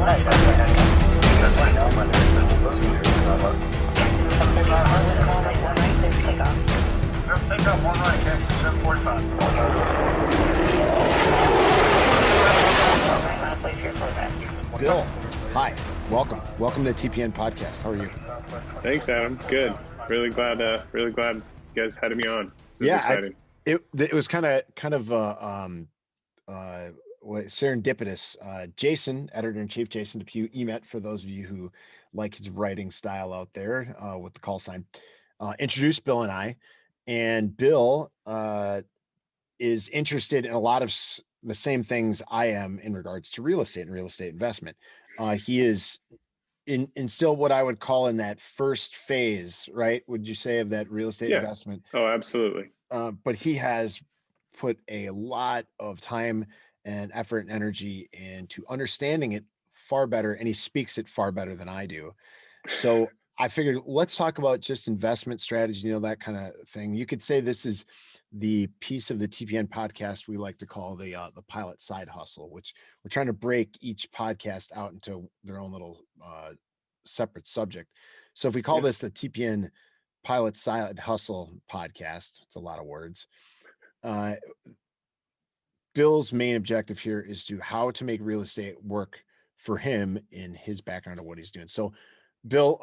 Bill, hi, welcome to TPN Podcast. How are you? Thanks, Adam. Good. Really glad you guys had me on. This is exciting. It was kind of serendipitous. Jason, editor-in-chief Jason Depew, EMET, for those of you who like his writing style out there with the call sign, introduced Bill and I. And Bill is interested in a lot of the same things I am in regards to real estate and real estate investment. He is in still what I would call in that first phase, right? Would you say, of that real estate investment? Oh, absolutely. But he has put a lot of time and effort and energy into understanding it far better, and he speaks it far better than I do. So I figured, let's talk about just investment strategy, that kind of thing. You could say this is the piece of the TPN podcast we like to call the pilot side hustle, which we're trying to break each podcast out into their own little separate subject. So if we call this the TPN pilot side hustle podcast, it's a lot of words. Bill's main objective here is how to make real estate work for him in his background of what he's doing. So Bill,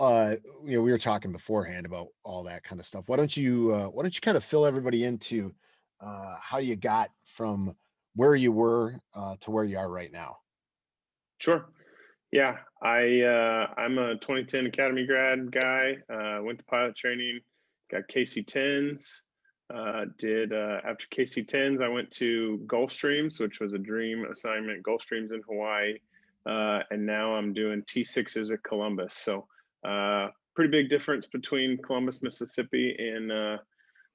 we were talking beforehand about all that kind of stuff. Why don't you kind of fill everybody into how you got from where you were to where you are right now? Sure. Yeah, I'm a 2010 Academy grad guy. Went to pilot training, got KC-10s. After KC-10s, I went to Gulfstreams, which was a dream assignment, Gulfstreams in Hawaii. And now I'm doing T6s at Columbus. So pretty big difference between Columbus, Mississippi and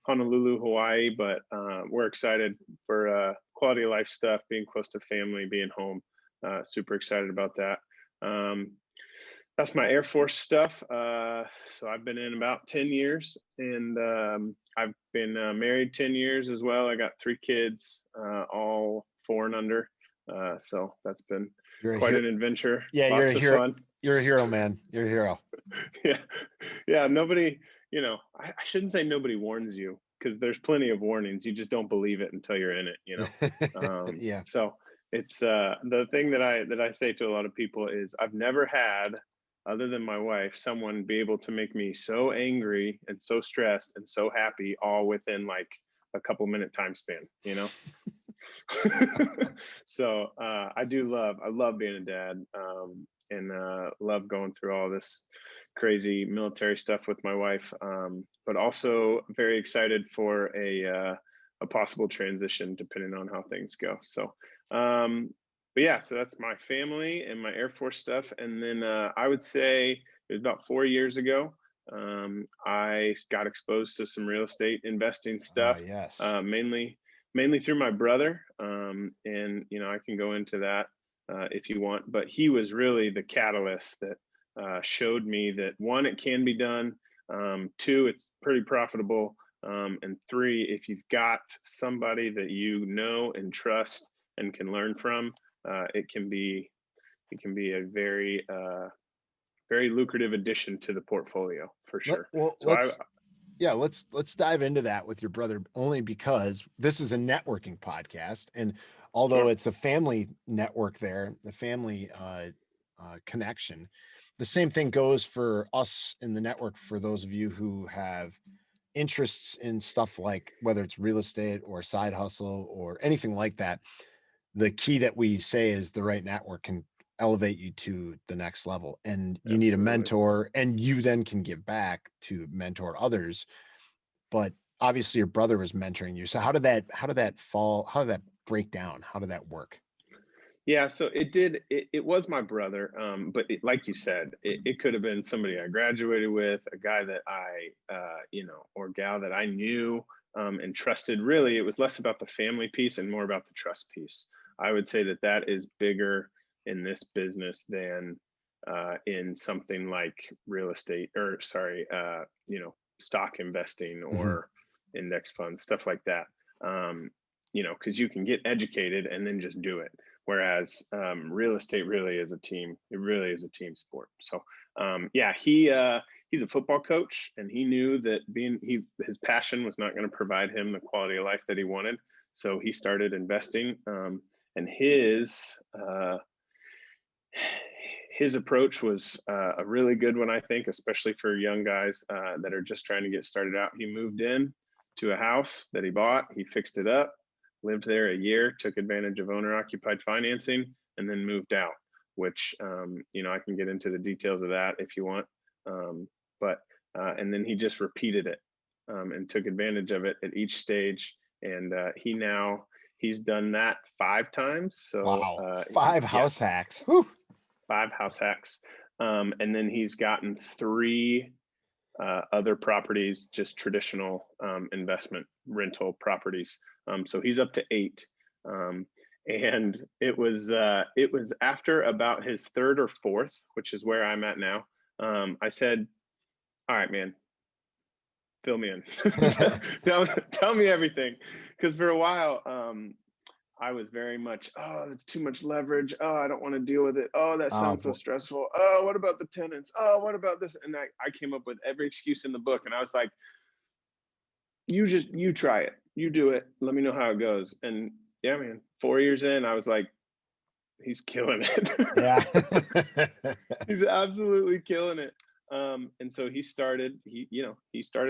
Honolulu, Hawaii. But we're excited for quality of life stuff, being close to family, being home. Super excited about that. That's my Air Force stuff. So I've been in about 10 years, and I've been married 10 years as well. I got 3 kids, all 4 and under. So that's been quite an adventure. Yeah, Lots of fun. You're a hero, man. You're a hero. Yeah. Nobody, I shouldn't say nobody warns you, because there's plenty of warnings. You just don't believe it until you're in it, Yeah. So it's the thing that I say to a lot of people is, I've never had, other than my wife, someone be able to make me so angry and so stressed and so happy all within like a couple minute time span, So I love being a dad, and love going through all this crazy military stuff with my wife, but also very excited for a possible transition depending on how things go. So but yeah, so that's my family and my Air Force stuff. And then I would say it was about 4 years ago, I got exposed to some real estate investing stuff. Yes. Mainly through my brother. And, I can go into that if you want, but he was really the catalyst that showed me that, 1, it can be done. 2, it's pretty profitable. And 3, if you've got somebody that you know and trust and can learn from, it can be a very, very lucrative addition to the portfolio for sure. Let's dive into that with your brother, only because this is a networking podcast, and although it's a family network there, the family connection, the same thing goes for us in the network. For those of you who have interests in stuff like whether it's real estate or side hustle or anything like that, the key that we say is the right network can elevate you to the next level, and you need a mentor, and you then can give back to mentor others. But obviously your brother was mentoring you. So how did that fall? How did that break down? How did that work? Yeah, so it was my brother. But like you said, it could have been somebody I graduated with, a guy that I, or gal that I knew and trusted. Really, it was less about the family piece and more about the trust piece. I would say that is bigger in this business than in something like real estate, or stock investing or index funds, stuff like that. Because you can get educated and then just do it. Whereas real estate really is a team. It really is a team sport. So yeah, he's a football coach, and he knew that his passion was not going to provide him the quality of life that he wanted. So he started investing, and his approach was a really good one, I think, especially for young guys that are just trying to get started out. He moved in to a house that he bought. He fixed it up, lived there a year, took advantage of owner-occupied financing, and then moved out, which, I can get into the details of that if you want. And then he just repeated it and took advantage of it at each stage. And he's done that 5 times. So wow, 5 house hacks. Whew. 5 house hacks. And then he's gotten 3 other properties, just traditional investment rental properties. So he's up to 8. And it was after about his 3rd or 4th, which is where I'm at now. I said, all right, man, fill me in. tell me everything. Because for a while, I was very much, oh, it's too much leverage. Oh, I don't want to deal with it. Oh, that sounds so stressful. Oh, what about the tenants? Oh, what about this? And I came up with every excuse in the book. And I was like, you try it. You do it. Let me know how it goes. And yeah, man, 4 years in, I was like, he's killing it. Yeah. He's absolutely killing it. And so he started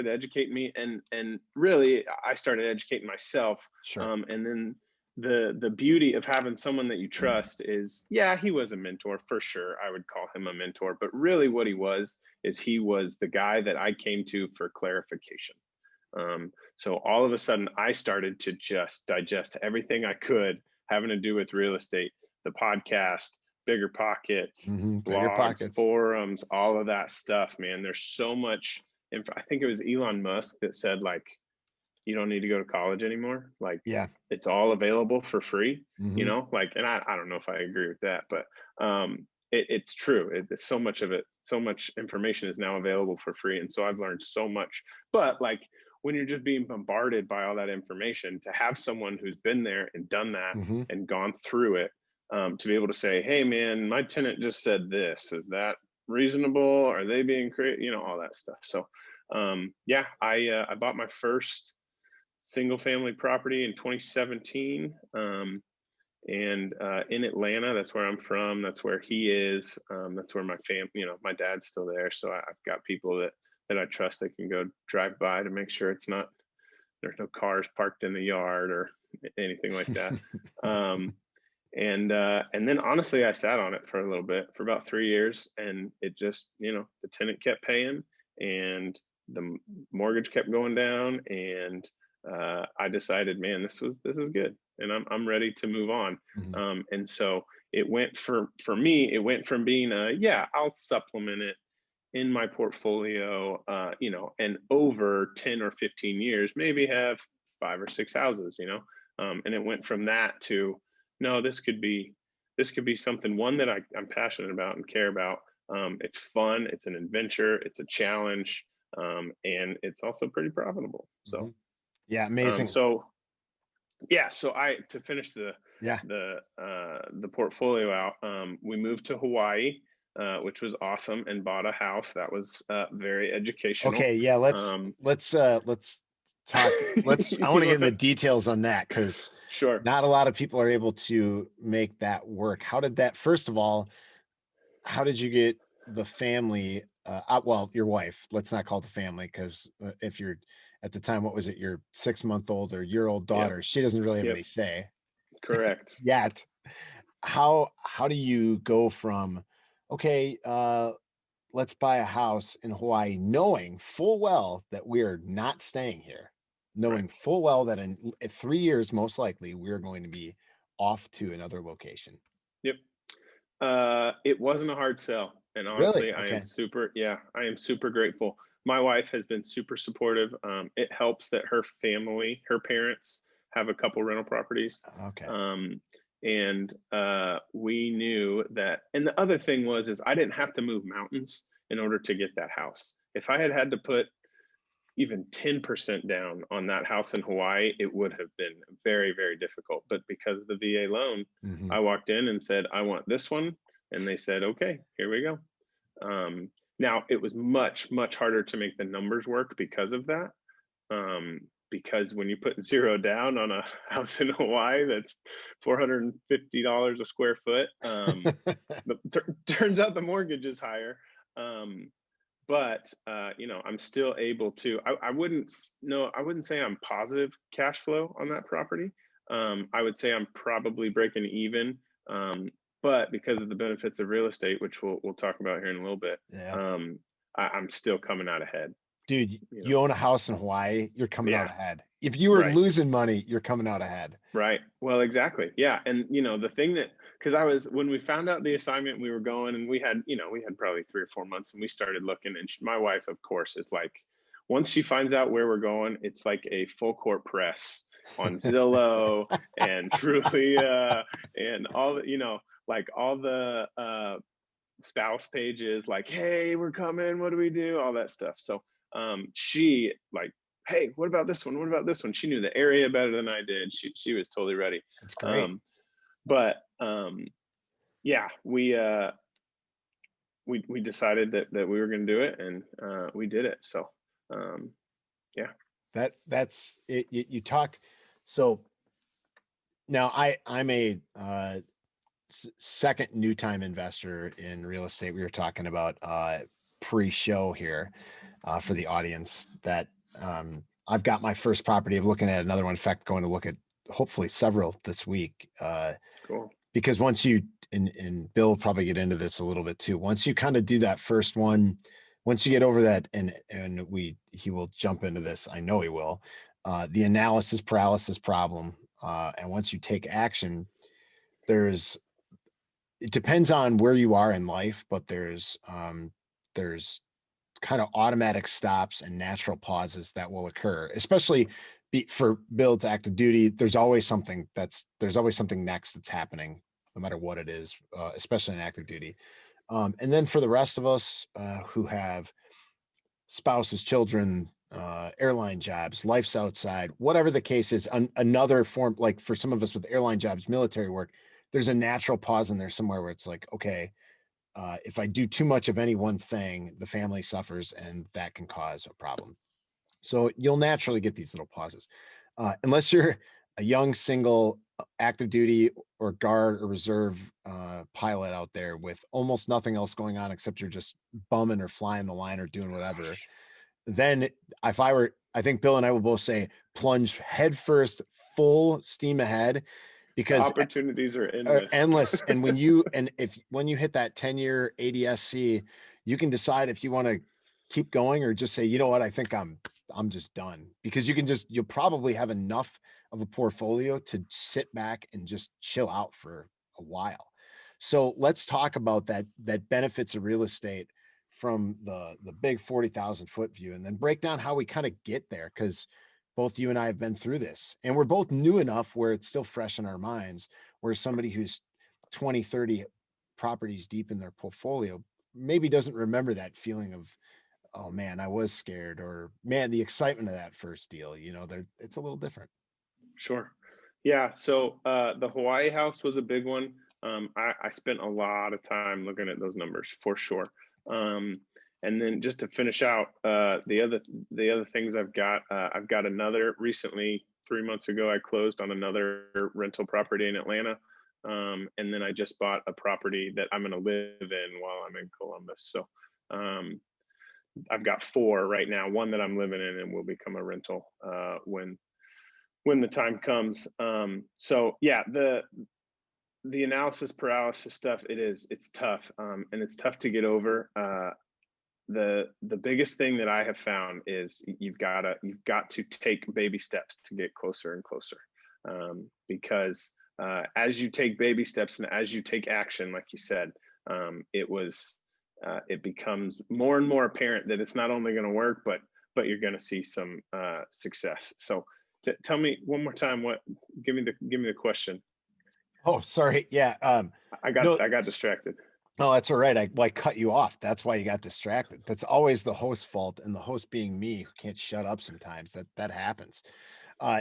educating me, and really I started educating myself. Sure. And then the beauty of having someone that you trust is, yeah, he was a mentor for sure. I would call him a mentor, but really what he was the guy that I came to for clarification. So all of a sudden I started to just digest everything I could having to do with real estate, the podcast, Bigger Pockets, Bigger blogs, Pockets, forums, all of that stuff, man. There's so much I think it was Elon Musk that said, like, you don't need to go to college anymore. Like, yeah, it's all available for free, like, and I don't know if I agree with that, but it's true. It's so much of it, so much information is now available for free. And so I've learned so much. But like, when you're just being bombarded by all that information, to have someone who's been there and done that and gone through it, to be able to say, hey, man, my tenant just said this. Is that reasonable? Are they being creative? All that stuff. So yeah, I bought my first single family property in 2017. And in Atlanta, that's where I'm from. That's where he is. That's where my family, my dad's still there. So I've got people that I trust that can go drive by to make sure there's no cars parked in the yard or anything like that. And then honestly, I sat on it for a little bit, for about 3 years, and it just, the tenant kept paying and the mortgage kept going down, and I decided, man, this is good, and I'm ready to move on. And so it went for me, it went from being I'll supplement it in my portfolio, and over 10 or 15 years, maybe have 5 or 6 houses, and it went from that to, no, this could be something, one, that I'm passionate about and care about. It's fun, it's an adventure, it's a challenge, and it's also pretty profitable. So yeah, amazing. So to finish the portfolio out, we moved to Hawaii, which was awesome, and bought a house that was very educational. Okay, yeah, let's talk. I want to get in the details on that, because sure, not a lot of people are able to make that work. How did that, first of all, how did you get the family, well, your wife, let's not call it the family, because if you're at the time, what was it, your 6-month-old or year-old daughter, she doesn't really have any say. Correct. Yet. How do you go from, okay, let's buy a house in Hawaii, knowing full well that we're not staying here, knowing full well that in 3 years, most likely, we're going to be off to another location? Yep. It wasn't a hard sell, and honestly, Really? I Okay. am super grateful. My wife has been super supportive. It helps that her parents have a couple rental properties. Okay. And we knew that, and the other thing is I didn't have to move mountains in order to get that house. If I had to put even 10% down on that house in Hawaii, it would have been very, very difficult. But because of the VA loan, Mm-hmm. I walked in and said, I want this one. And they said, okay, here we go. Now it was much, much harder to make the numbers work because of that. Because when you put 0 down on a house in Hawaii, that's $450 a square foot. Turns out the mortgage is higher. But I'm still able to, I wouldn't say I'm positive cash flow on that property. I would say I'm probably breaking even. But because of the benefits of real estate, which we'll talk about here in a little bit, Yeah. I'm still coming out ahead. Dude, you own a house in Hawaii, you're coming out ahead. If you were losing money, you're coming out ahead. Right. Well, exactly. Yeah. And the thing that, because when we found out the assignment, we were going, and we had probably 3 or 4 months, and we started looking, and my wife, of course, is like, once she finds out where we're going, it's like a full court press on Zillow and Trulia and all the, like all the spouse pages, like, hey, we're coming, what do we do, all that stuff. So she like, hey, what about this one, what about this one? She knew the area better than I did. She was totally ready. That's great. But yeah, we decided that we were going to do it, and we did it. So yeah, that's it. You talked. So now I'm a second new time investor in real estate. We were talking about pre-show here for the audience that I've got my first property. I'm looking at another one. In fact, going to look at hopefully several this week. Cool. Because once you, and Bill will probably get into this a little bit too, once you kind of do that first one, once you get over that, and he will jump into this, I know he will, the analysis paralysis problem. And once you take action, it depends on where you are in life, but there's kind of automatic stops and natural pauses that will occur, especially for Bill to active duty. There's always something next that's happening, no matter what it is, especially in active duty. And then for the rest of us who have spouses, children, airline jobs, life's outside, whatever the case is, another form, like for some of us with airline jobs, military work, there's a natural pause in there somewhere where it's like, okay, if I do too much of any one thing, the family suffers, and that can cause a problem. So you'll naturally get these little pauses. Unless you're a young, single, active duty or guard or reserve pilot out there with almost nothing else going on except you're just bumming or flying the line or doing whatever, then I think Bill and I will both say plunge head first, full steam ahead, because opportunities are endless. And when you hit that 10-year ADSC, you can decide if you want to keep going or just say, you know what, I think I'm just done, because you'll probably have enough of a portfolio to sit back and just chill out for a while. So let's talk about that benefits of real estate from the big 40,000 foot view, and then break down how we kind of get there, because both you and I have been through this, and we're both new enough where it's still fresh in our minds, where somebody who's 20, 30 properties deep in their portfolio maybe doesn't remember that feeling of, oh man, I was scared, or man, the excitement of that first deal. It's a little different. Sure. Yeah. So the Hawaii house was a big one. I spent a lot of time looking at those numbers for sure. And then just to finish out the other things I've got another recently, 3 months ago, I closed on another rental property in Atlanta. And then I just bought a property that I'm going to live in while I'm in Columbus. So I've got 4 right now, one that I'm living in and will become a rental when the time comes. So yeah, the analysis paralysis stuff, it's tough. And it's tough to get over. The biggest thing that I have found is you've got to take baby steps to get closer and closer. Because as you take baby steps and as you take action, like you said, it becomes more and more apparent that it's not only going to work, but you're going to see some success. So tell me one more time, give me the question. Oh, sorry. Yeah. I got distracted. Oh, that's all right. I cut you off. That's why you got distracted. That's always the host's fault, and the host being me, who can't shut up sometimes. That happens.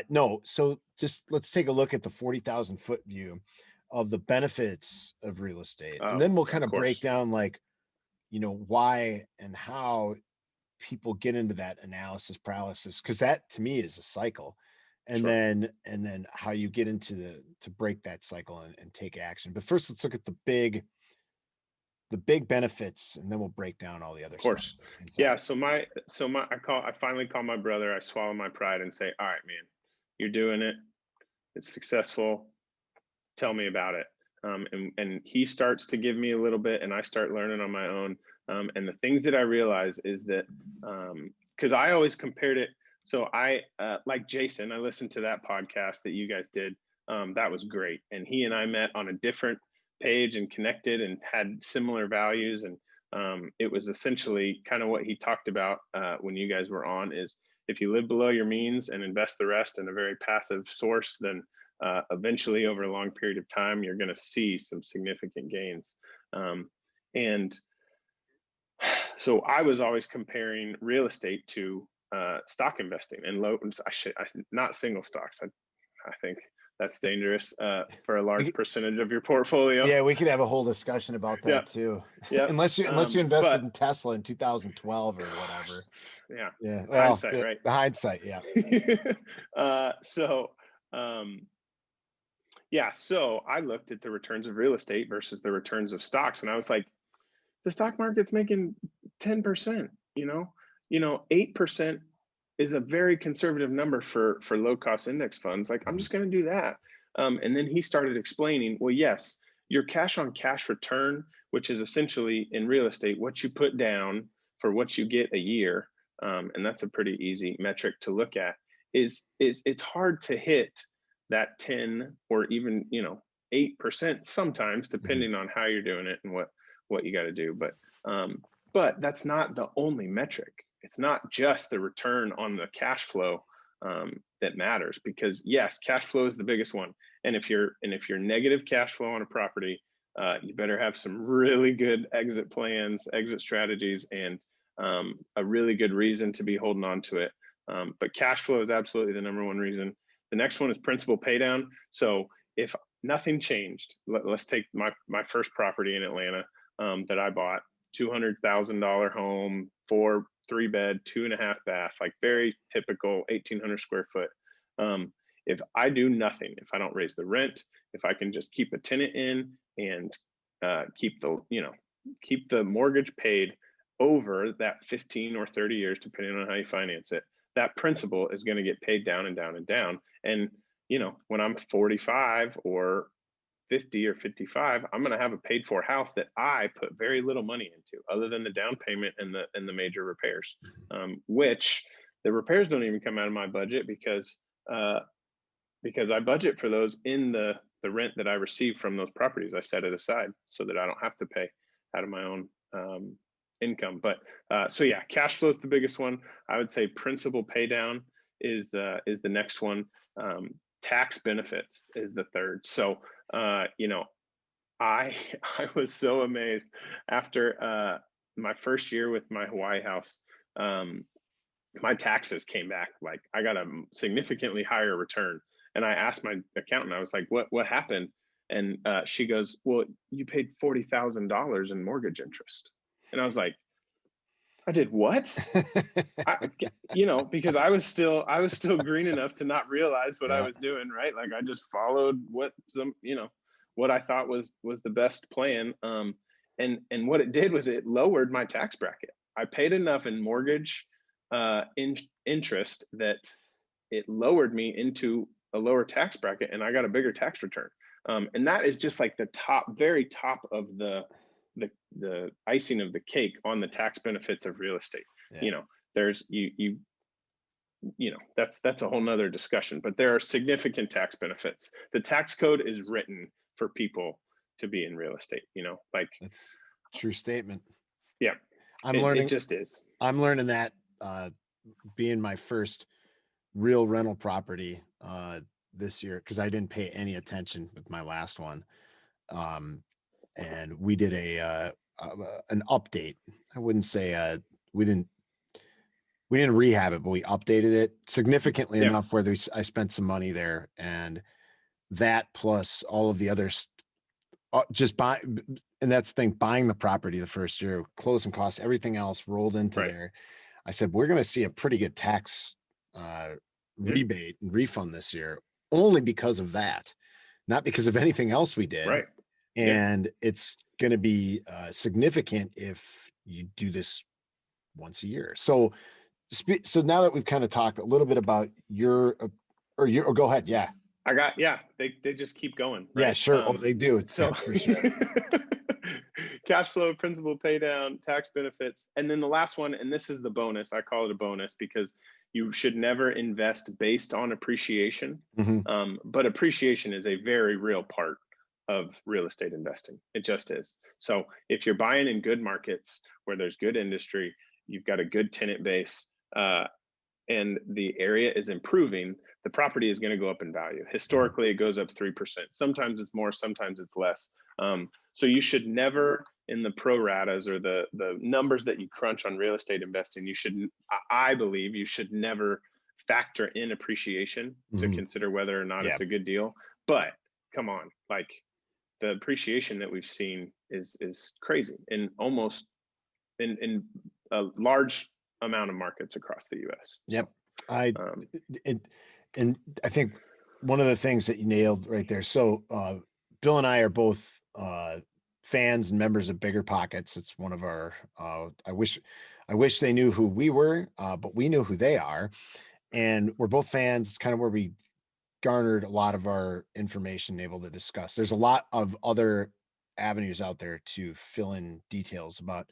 No, so just let's take a look at the 40,000 foot view of the benefits of real estate, and Oh, then we'll of kind of break course. down, like, why and how people get into that analysis paralysis, because that to me is a cycle, and Sure. then how you get into to break that cycle and take action. But first, let's look at the big benefits, and then we'll break down all the Of other stuff course. inside. Yeah. I finally call my brother. I swallow my pride and say, all right, man, you're doing it. It's successful. Tell me about it. And he starts to give me a little bit, and I start learning on my own. And the things that I realize is that, because I always compared it. So like Jason, I listened to that podcast that you guys did. That was great. And he and I met on a different page and connected and had similar values. And it was essentially kind of what he talked about when you guys were on, is if you live below your means and invest the rest in a very passive source, then eventually over a long period of time, you're going to see some significant gains. And so I was always comparing real estate to stock investing and not single stocks. I think that's dangerous for a large We, percentage of your portfolio. yeah, we could have a whole discussion about Yeah. that too. Yeah. Unless you invested But in Tesla in 2012 or gosh, whatever. yeah, Yeah, well, hindsight, right? the hindsight, yeah. So, yeah, so I looked at the returns of real estate versus the returns of stocks, and I was like, the stock market's making 10%, 8% is a very conservative number for low cost index funds. Like, I'm Mhm. just going to do that. And then he started explaining, well, yes, your cash on cash return, which is essentially in real estate, what you put down for what you get a year. And that's a pretty easy metric to look at, is it's hard to hit that 10 or even, 8% sometimes, Mhm. depending on how you're doing it and what you got to do. But that's not the only metric. It's not just the return on the cash flow that matters, because yes, cash flow is the biggest one. And if you're negative cash flow on a property, you better have some really good exit plans, exit strategies, and a really good reason to be holding on to it. But cash flow is absolutely the number one reason. The next one is principal pay down. So if nothing changed, us take my first property in Atlanta that I bought, $200,000 home, 3 bed, 2.5 bath, like very typical 1,800 square foot. If I do nothing, if I don't raise the rent, if I can just keep a tenant in and keep the mortgage paid over that 15 or 30 years, depending on how you finance it, that principal is going to get paid down and down and down. And when I'm 45 or 50 or 55, I'm going to have a paid for house that I put very little money into, other than the down payment and the major repairs, which the repairs don't even come out of my budget, because I budget for those in the rent that I receive from those properties. I set it aside so that I don't have to pay out of my own income. But so yeah, cash flow is the biggest one. I would say principal pay down is the next one. Tax benefits is the third. So I I was so amazed after my first year with my Hawaii house. My taxes came back, like I got a significantly higher return. And I asked my accountant, I was like, what happened? And she goes, well, you paid $40,000 in mortgage interest. And I was like, I did what? I, because I was still green enough to not realize what I Yeah. was doing, right? Like I just followed what I thought was the best plan. And what it did was it lowered my tax bracket. I paid enough in mortgage interest that it lowered me into a lower tax bracket, and I got a bigger tax return. And that is just like the very top of the icing of the cake on the tax benefits of real estate. Yeah. You know, there's that's a whole nother discussion, but there are significant tax benefits. The tax code is written for people to be in real estate, like, That's a true statement. yeah, I'm it learning just is. I'm learning that being my first real rental property this year, because I didn't pay any attention with my last one. Um and we did an update. I wouldn't say we didn't we didn't rehab it, but we updated it significantly Yeah. enough where I spent some money there, and that plus all of the other just buy. And that's the thing, buying the property the first year, closing costs, everything else rolled into Right. there. I said, we're going to see a pretty good tax Yeah. rebate and refund this year, only because of that, not because of anything else we did. Right. Yeah. And it's going to be significant if you do this once a year. So now that we've kind of talked a little bit about your or go ahead. Yeah. They just keep going. Yeah, Right. sure. Oh, they do. So That's for sure. cash flow, principal pay down, tax benefits. And then the last one, and this is the bonus, I call it a bonus because you should never invest based on appreciation. Mhm. But appreciation is a very real part of real estate investing. It just is. So if you're buying in good markets where there's good industry, you've got a good tenant base, and the area is improving, the property is going to go up in value. Historically, it goes up 3%. Sometimes it's more, sometimes it's less. So you should never, in the pro ratas or the numbers that you crunch on real estate investing, I believe you should never factor in appreciation to consider whether or not it's a good deal. But come on, like the appreciation that we've seen is crazy in almost in a large amount of markets across the U.S. Yep. And I think one of the things that you nailed right there. So Bill and I are both fans and members of Bigger Pockets. It's one of our I wish they knew who we were, but we knew who they are. And we're both fans. It's kind of where we garnered a lot of our information, able to discuss. There's a lot of other avenues out there to fill in details about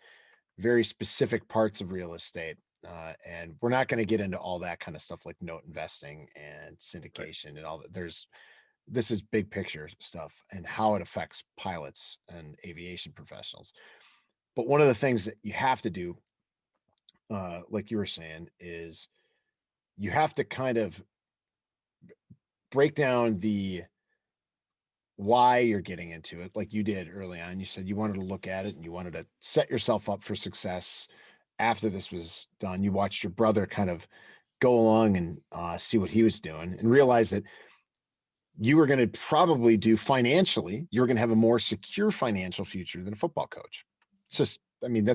very specific parts of real estate. And we're not going to get into all that kind of stuff like note investing and syndication and all that. This is big picture stuff and how it affects pilots and aviation professionals. But one of the things that you have to do, like you were saying, is you have to kind of break down the why you're getting into it, like you did early on. You said you wanted to look at it and you wanted to set yourself up for success after this was done. You watched your brother kind of go along and see what he was doing and realize that you were going to probably do financially, you're going to have a more secure financial future than a football coach. It's just, I mean,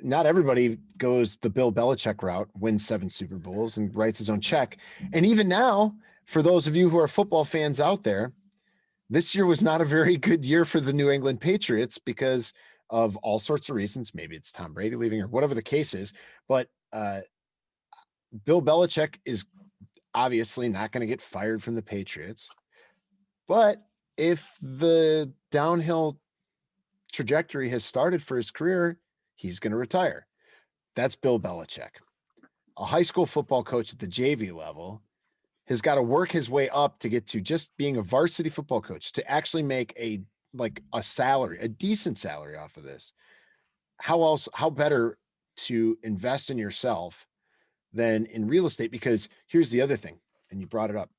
not everybody goes the Bill Belichick route, wins 7 Super Bowls and writes his own check. And even now, for those of you who are football fans out there, this year was not a very good year for the New England Patriots because of all sorts of reasons. Maybe it's Tom Brady leaving or whatever the case is. But Bill Belichick is obviously not going to get fired from the Patriots. But if the downhill trajectory has started for his career, he's going to retire. That's Bill Belichick. A high school football coach at the JV level has got to work his way up to get to just being a varsity football coach to actually make a salary, a decent salary off of this. How better to invest in yourself than in real estate? Because here's the other thing, and you brought it up,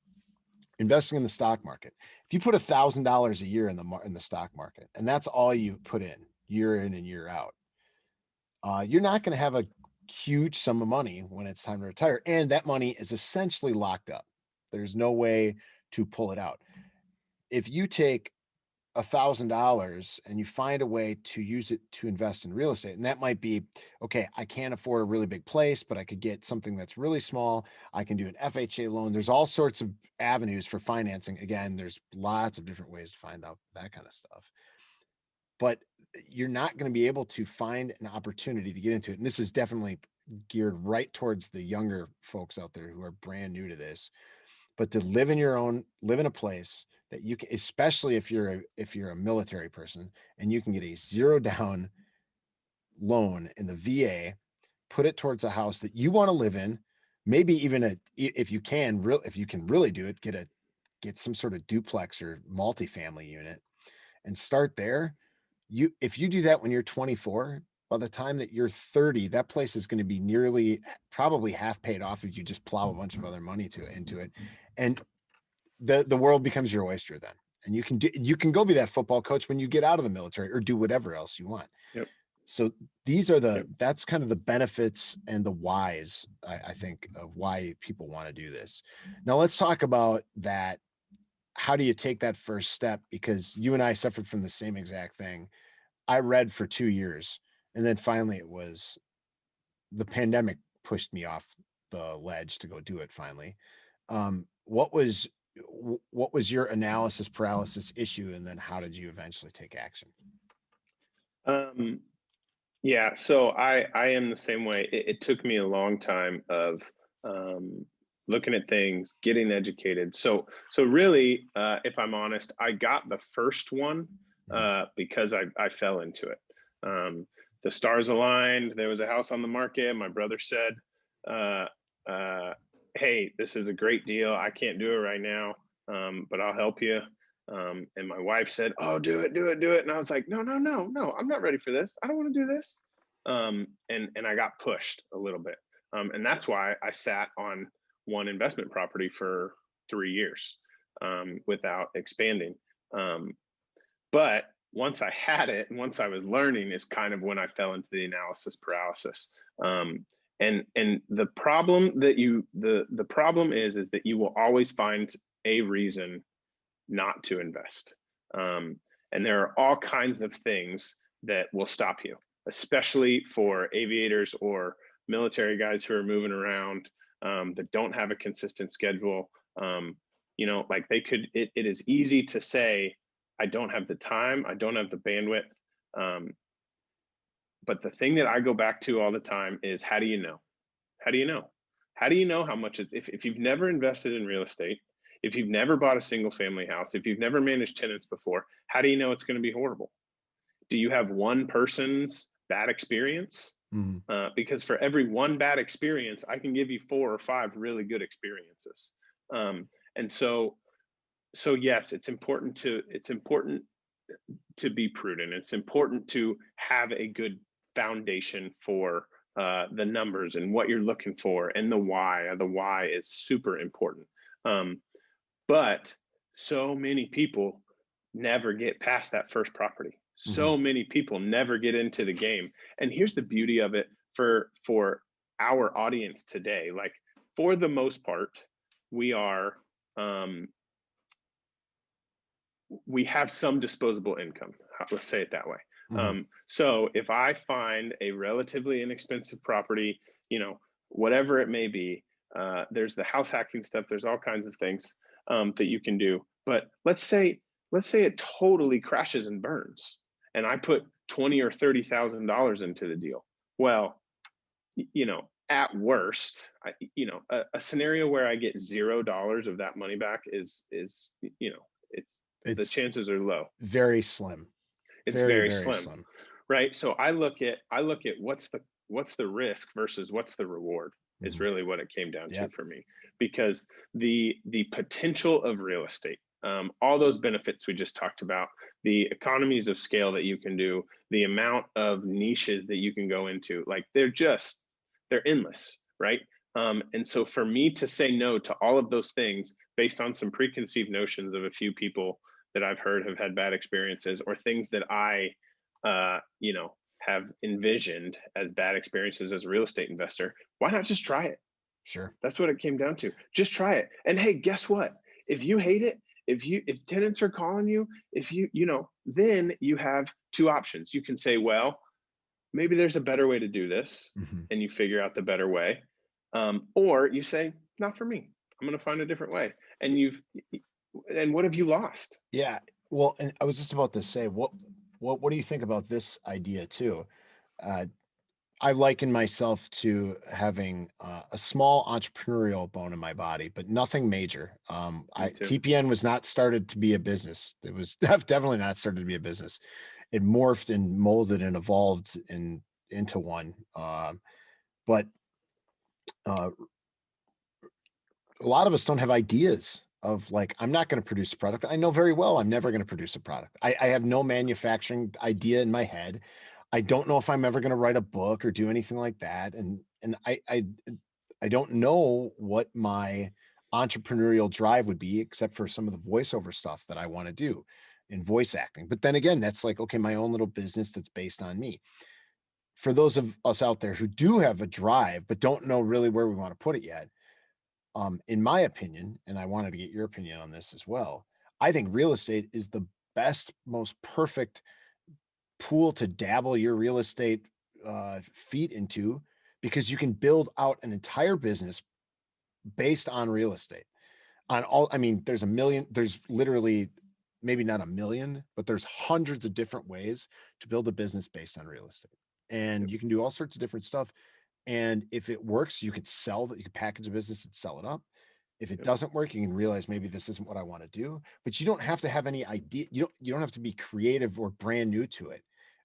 investing in the stock market. If you put $1,000 a year in the stock market, and that's all you put in year in and year out, you're not going to have a huge sum of money when it's time to retire. And that money is essentially locked up. There's no way to pull it out. If you take $1,000 and you find a way to use it to invest in real estate, and that might be, okay, I can't afford a really big place, but I could get something that's really small. I can do an FHA loan. There's all sorts of avenues for financing. Again, there's lots of different ways to find out that kind of stuff. But you're not going to be able to find an opportunity to get into it. And this is definitely geared right towards the younger folks out there who are brand new to this. But to live in a place that you can, especially if you're a military person and you can get a 0 down loan in the VA, put it towards a house that you want to live in, maybe even if you can really do it, get some sort of duplex or multifamily unit and start there. If you do that when you're 24, by the time that you're 30, that place is going to be probably half paid off if you just plow a bunch of other money into it. And the world becomes your oyster then. and you can go be that football coach when you get out of the military or do whatever else you want. Yep. So these are Yep. that's kind of the benefits and the whys, I think, of why people want to do this. Now let's talk about that. How do you take that first step? Because you and I suffered from the same exact thing. I read for 2 years, and then finally it was the pandemic pushed me off the ledge to go do it finally. What was your analysis paralysis issue, and then how did you eventually take action? Yeah, so I am the same way. It took me a long time of looking at things, getting educated. So really, if I'm honest, I got the first one because I fell into it. The stars aligned. There was a house on the market. My brother said, "Hey, this is a great deal. I can't do it right now, but I'll help you." And my wife said, "Oh, do it, do it, do it." And I was like, "No, no, no, no, I'm not ready for this. I don't want to do this." And I got pushed a little bit. And that's why I sat on one investment property for 3 years without expanding. But once I had it, and once I was learning, is kind of when I fell into the analysis paralysis. And the problem that the problem is that you will always find a reason not to invest. And there are all kinds of things that will stop you, especially for aviators or military guys who are moving around that don't have a consistent schedule. Like it is easy to say, I don't have the time, I don't have the bandwidth. But the thing that I go back to all the time is, how do you know? How do you know? How do you know how much it's, if you've never invested in real estate, if you've never bought a single family house, if you've never managed tenants before, how do you know it's going to be horrible? Do you have one person's bad experience? Because for every one bad experience, I can give you 4 or 5 really good experiences. And so yes, it's important to be prudent. It's important to have a good foundation for the numbers and what you're looking for, and the why. The why is super important. But so many people never get past that first property. So many people never get into the game. And here's the beauty of it for our audience today. Like, for the most part, we are we have some disposable income. Let's say it that way. So if I find a relatively inexpensive property, whatever it may be, there's the house hacking stuff. There's all kinds of things that you can do. But let's say it totally crashes and burns, and I put $20,000 or $30,000 into the deal. Well, at worst, a scenario where I get $0 of that money back is the chances are low. Very slim. It's very slim. Right. So I look at what's the risk versus what's the reward is really what it came down to for me, because the potential of real estate, all those benefits we just talked about, the economies of scale that you can do, the amount of niches that you can go into, like they're endless, right? And so for me to say no to all of those things based on some preconceived notions of a few people that I've heard have had bad experiences, or things that I, have envisioned as bad experiences as a real estate investor, why not just try it? Sure. That's what it came down to. Just try it. And hey, guess what? If you hate it, if tenants are calling you, then you have 2 options. You can say, well, maybe there's a better way to do this, and you figure out the better way. Or you say, not for me. I'm going to find a different way. And what have you lost? Yeah. Well, and I was just about to say, what do you think about this idea too? I liken myself to having a small entrepreneurial bone in my body, but nothing major. TPN was not started to be a business. It was definitely not started to be a business. It morphed and molded and evolved into one. But a lot of us don't have ideas of, like, I'm not going to produce a product. I know very well I'm never going to produce a product. I have no manufacturing idea in my head. I don't know if I'm ever going to write a book or do anything like that. And I don't know what my entrepreneurial drive would be, except for some of the voiceover stuff that I want to do in voice acting. But then again, that's like, okay, my own little business that's based on me. For those of us out there who do have a drive, but don't know really where we want to put it yet, in my opinion, and I wanted to get your opinion on this as well, I think real estate is the best, most perfect pool to dabble your real estate feet into, because you can build out an entire business based on real estate. On all, I mean, there's literally maybe not a million, but there's hundreds of different ways to build a business based on real estate. And Yep. you can do all sorts of different stuff. And if it works, you could sell that, you could package a business and sell it up. If it Yep. doesn't work, you can realize maybe this isn't what I want to do. But you don't have to have any idea. You don't have to be creative or brand new to it.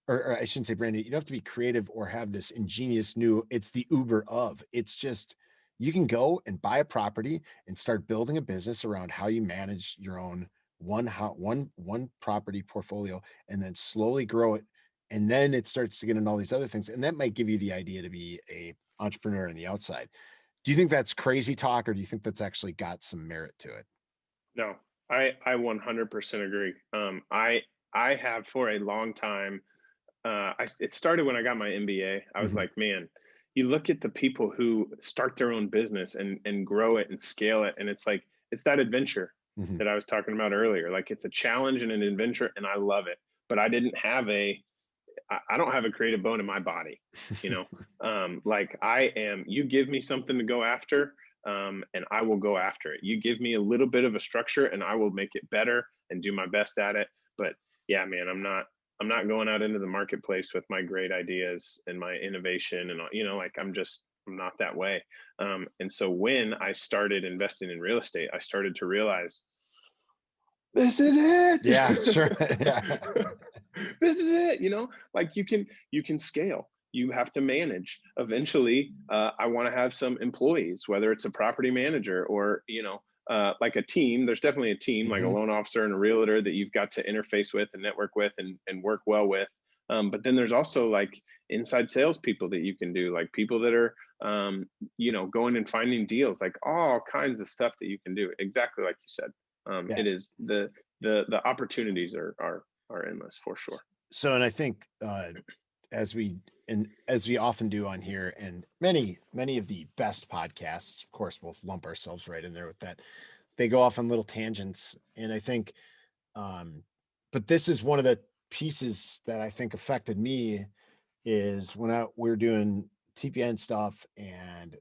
Or I shouldn't say brand new. You don't have to be creative or have this ingenious new, it's the Uber of. It's just you can go and buy a property and start building a business around how you manage your own one property portfolio, and then slowly grow it. And then it starts to get into all these other things. And that might give you the idea to be a entrepreneur on the outside. Do you think that's crazy talk, or do you think that's actually got some merit to it? No, I 100% agree. I have for a long time. It started when I got my MBA. I was Mhm, like, man, you look at the people who start their own business and grow it and scale it, and it's like it's that adventure mhm. that I was talking about earlier. Like it's a challenge and an adventure, and I love it. But I don't have a creative bone in my body, you know. Like I am. You give me something to go after, and I will go after it. You give me a little bit of a structure, and I will make it better and do my best at it. But yeah, man, I'm not going out into the marketplace with my great ideas and my innovation and like I'm not that way. And so when I started investing in real estate, I started to realize this is it. Yeah, sure. Yeah. This is it, like you can scale. You have to manage. Eventually, I want to have some employees, whether it's a property manager or like a team. There's definitely a team, like a Mhm. loan officer and a realtor that you've got to interface with and network with and work well with. But then there's also like inside salespeople that you can do, like people that are going and finding deals, like all kinds of stuff that you can do. Exactly like you said. Yeah. It is the opportunities are endless for sure. So, and I think as we as we often do on here, and many of the best podcasts, of course, we'll lump ourselves right in there with that. They go off on little tangents, and I think, um, but this is one of the pieces that I think affected me is when we were doing TPN stuff, and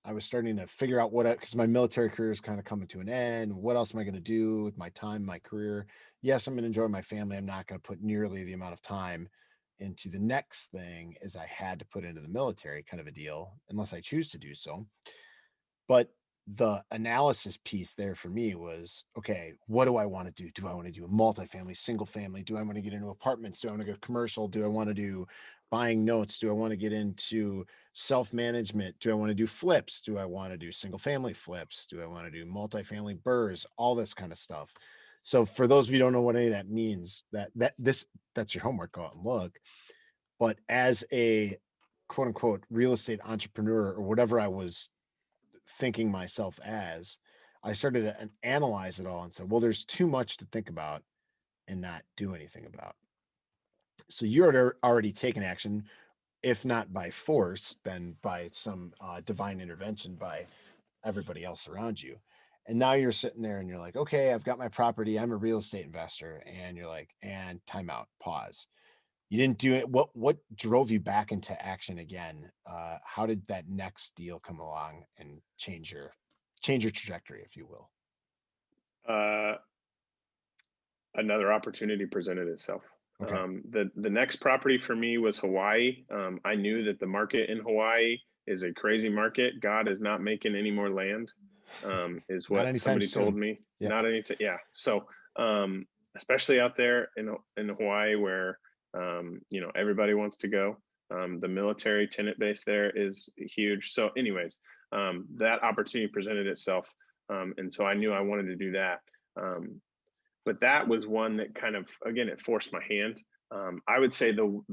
I was starting to figure out because my military career is kind of coming to an end. What else am I going to do with my time, my career? Yes, I'm going to enjoy my family. I'm not going to put nearly the amount of time into the next thing as I had to put into the military, kind of a deal, unless I choose to do so. But the analysis piece there for me was, okay, what do I want to do? Do I want to do a multifamily, single family? Do I want to get into apartments? Do I want to go commercial? Do I want to do buying notes? Do I want to get into self-management? Do I want to do flips? Do I want to do single family flips? Do I want to do multifamily burrs? All this kind of stuff. So for those of you who don't know what any of that means, that's your homework. Go out and look. But as a quote unquote real estate entrepreneur, or whatever I was thinking myself as, I started to analyze it all and said, well, there's too much to think about and not do anything about. So you're already taken action, if not by force, then by some divine intervention by everybody else around you. And now you're sitting there and you're like, okay, I've got my property. I'm a real estate investor. And you're like, and time out, pause. You didn't do it. What drove you back into action again? How did that next deal come along and change your trajectory, if you will? Uh, Another opportunity presented itself. Okay. The next property for me was Hawaii. I knew that the market in Hawaii is a crazy market. God is not making any more land, is Not what anytime somebody told soon. me. Yeah. Not any, yeah. So, especially out there in Hawaii, where everybody wants to go. The military tenant base there is huge. So, anyways, that opportunity presented itself, and so I knew I wanted to do that. But that was one that kind of, again, it forced my hand. I would say the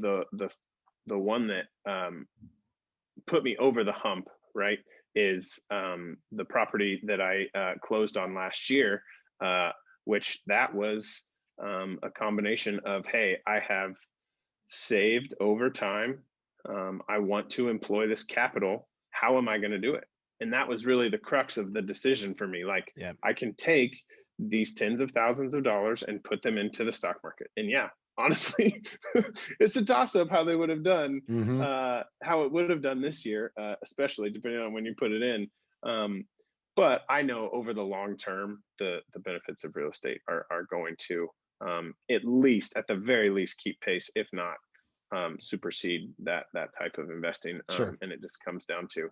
one that put me over the hump, right, is the property that I closed on last year, which that was a combination of, hey, I have saved over time. I want to employ this capital. How am I going to do it? And that was really the crux of the decision for me. Like, Yeah. I can take these tens of thousands of dollars and put them into the stock market. And yeah, honestly, it's a toss up how they would have done, how it would have done this year, especially depending on when you put it in. But I know over the long term, the benefits of real estate are going to at the very least, keep pace, if not supersede that type of investing. Sure. And it just comes down to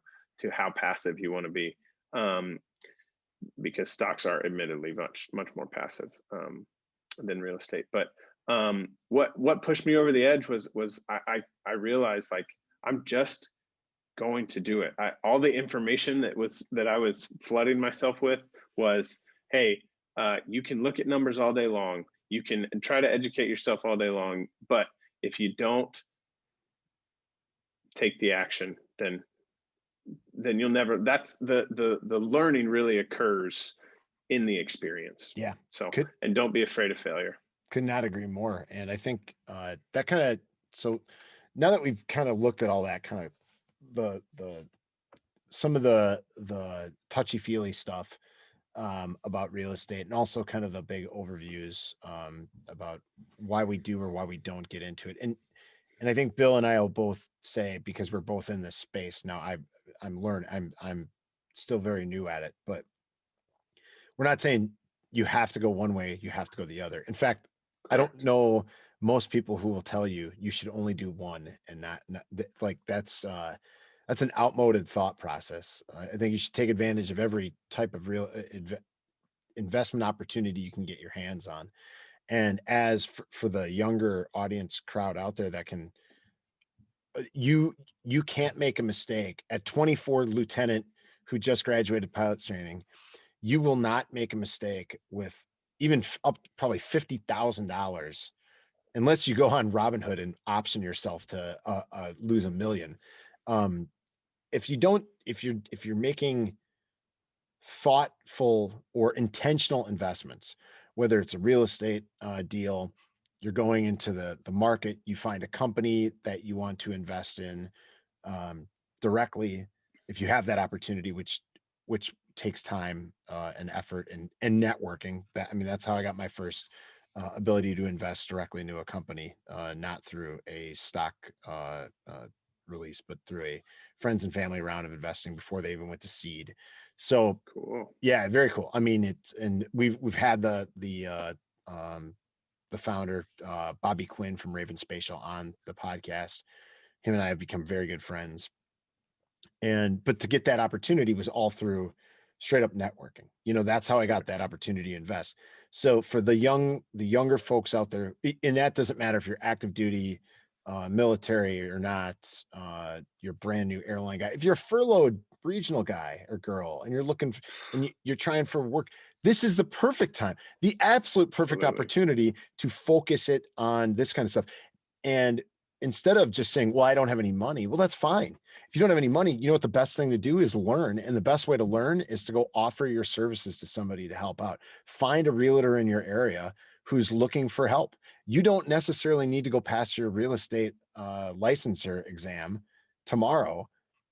how passive you want to be, because stocks are admittedly much more passive than real estate. But what pushed me over the edge was I realized, like, I'm just going to do it. All the information that I was flooding myself with was, hey, you can look at numbers all day long, you can try to educate yourself all day long, but if you don't take the action, then you'll never, that's the learning really occurs in the experience. Yeah. So, and don't be afraid of failure. Could not agree more. And I think that kind of, so now that we've kind of looked at all that kind of some of the touchy-feely stuff about real estate, and also kind of the big overviews about why we do or why we don't get into it. And I think Bill and I will both say, because we're both in this space now, I'm learning, I'm still very new at it, but we're not saying you have to go one way, you have to go the other. In fact, I don't know most people who will tell you you should only do one and not like that's an outmoded thought process. I think you should take advantage of every type of real investment opportunity you can get your hands on. And as for the younger audience crowd out there that can, you can't make a mistake. At 24, lieutenant who just graduated pilot training, you will not make a mistake with even up probably $50,000 unless you go on Robinhood and option yourself to lose $1 million. If you're making thoughtful or intentional investments, whether it's a real estate deal, you're going into the market, you find a company that you want to invest in directly, if you have that opportunity, which takes time and effort and networking. That's how I got my first ability to invest directly into a company, not through a stock release, but through a friends and family round of investing before they even went to seed. So Cool. Yeah, very cool. And we've had the founder, Bobby Quinn from Raven Spatial, on the podcast. Him and I have become very good friends. But to get that opportunity was all through straight up networking. That's how I got that opportunity to invest. So for the younger folks out there, and that doesn't matter if you're active duty, military or not, you're brand new airline guy. If you're a furloughed regional guy or girl and you're looking and you're trying for work, this is the perfect time, the absolute perfect opportunity to focus it on this kind of stuff. And instead of just saying, well, I don't have any money, well, that's fine. If you don't have any money, you know what the best thing to do is learn. And the best way to learn is to go offer your services to somebody to help out. Find a realtor in your area who's looking for help. You don't necessarily need to go pass your real estate licensure exam tomorrow.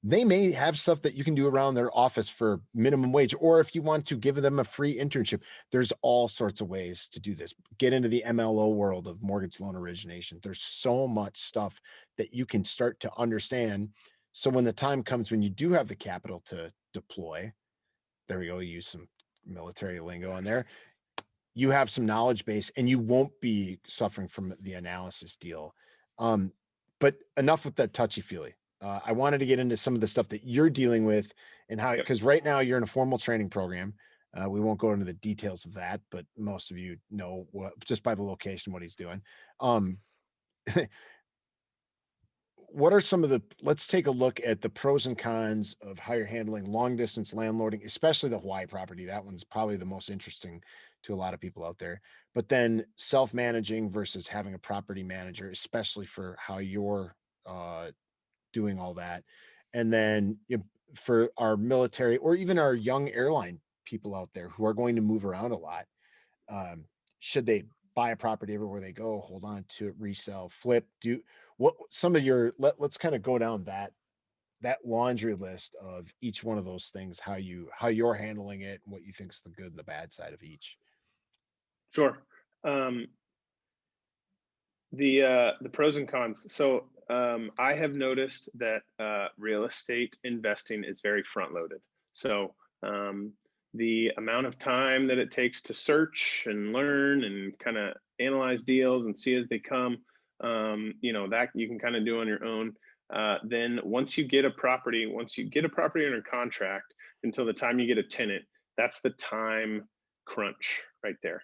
They may have stuff that you can do around their office for minimum wage, or if you want to give them a free internship, there's all sorts of ways to do this. Get into the MLO world of mortgage loan origination. There's so much stuff that you can start to understand. So when the time comes when you do have the capital to deploy, there we go, use some military lingo on there, you have some knowledge base and you won't be suffering from the analysis deal. But enough with that touchy-feely. I wanted to get into some of the stuff that you're dealing with and how, because right now you're in a formal training program. We won't go into the details of that, but most of you know what, just by the location, what he's doing. What are some of let's take a look at the pros and cons of hire handling, long distance landlording, especially the Hawaii property. That one's probably the most interesting to a lot of people out there. But then self-managing versus having a property manager, especially for how you're doing all that. And then for our military or even our young airline people out there who are going to move around a lot, should they buy a property everywhere they go, hold on to it, resell, flip, do what some of your let's kind of go down that laundry list of each one of those things, how you're handling it and what you think is the good and the bad side of each. Sure. Um, the pros and cons. So I have noticed that real estate investing is very front loaded. So the amount of time that it takes to search and learn and kind of analyze deals and see as they come, that you can kind of do on your own. Then once you get a property under contract until the time you get a tenant, that's the time crunch right there.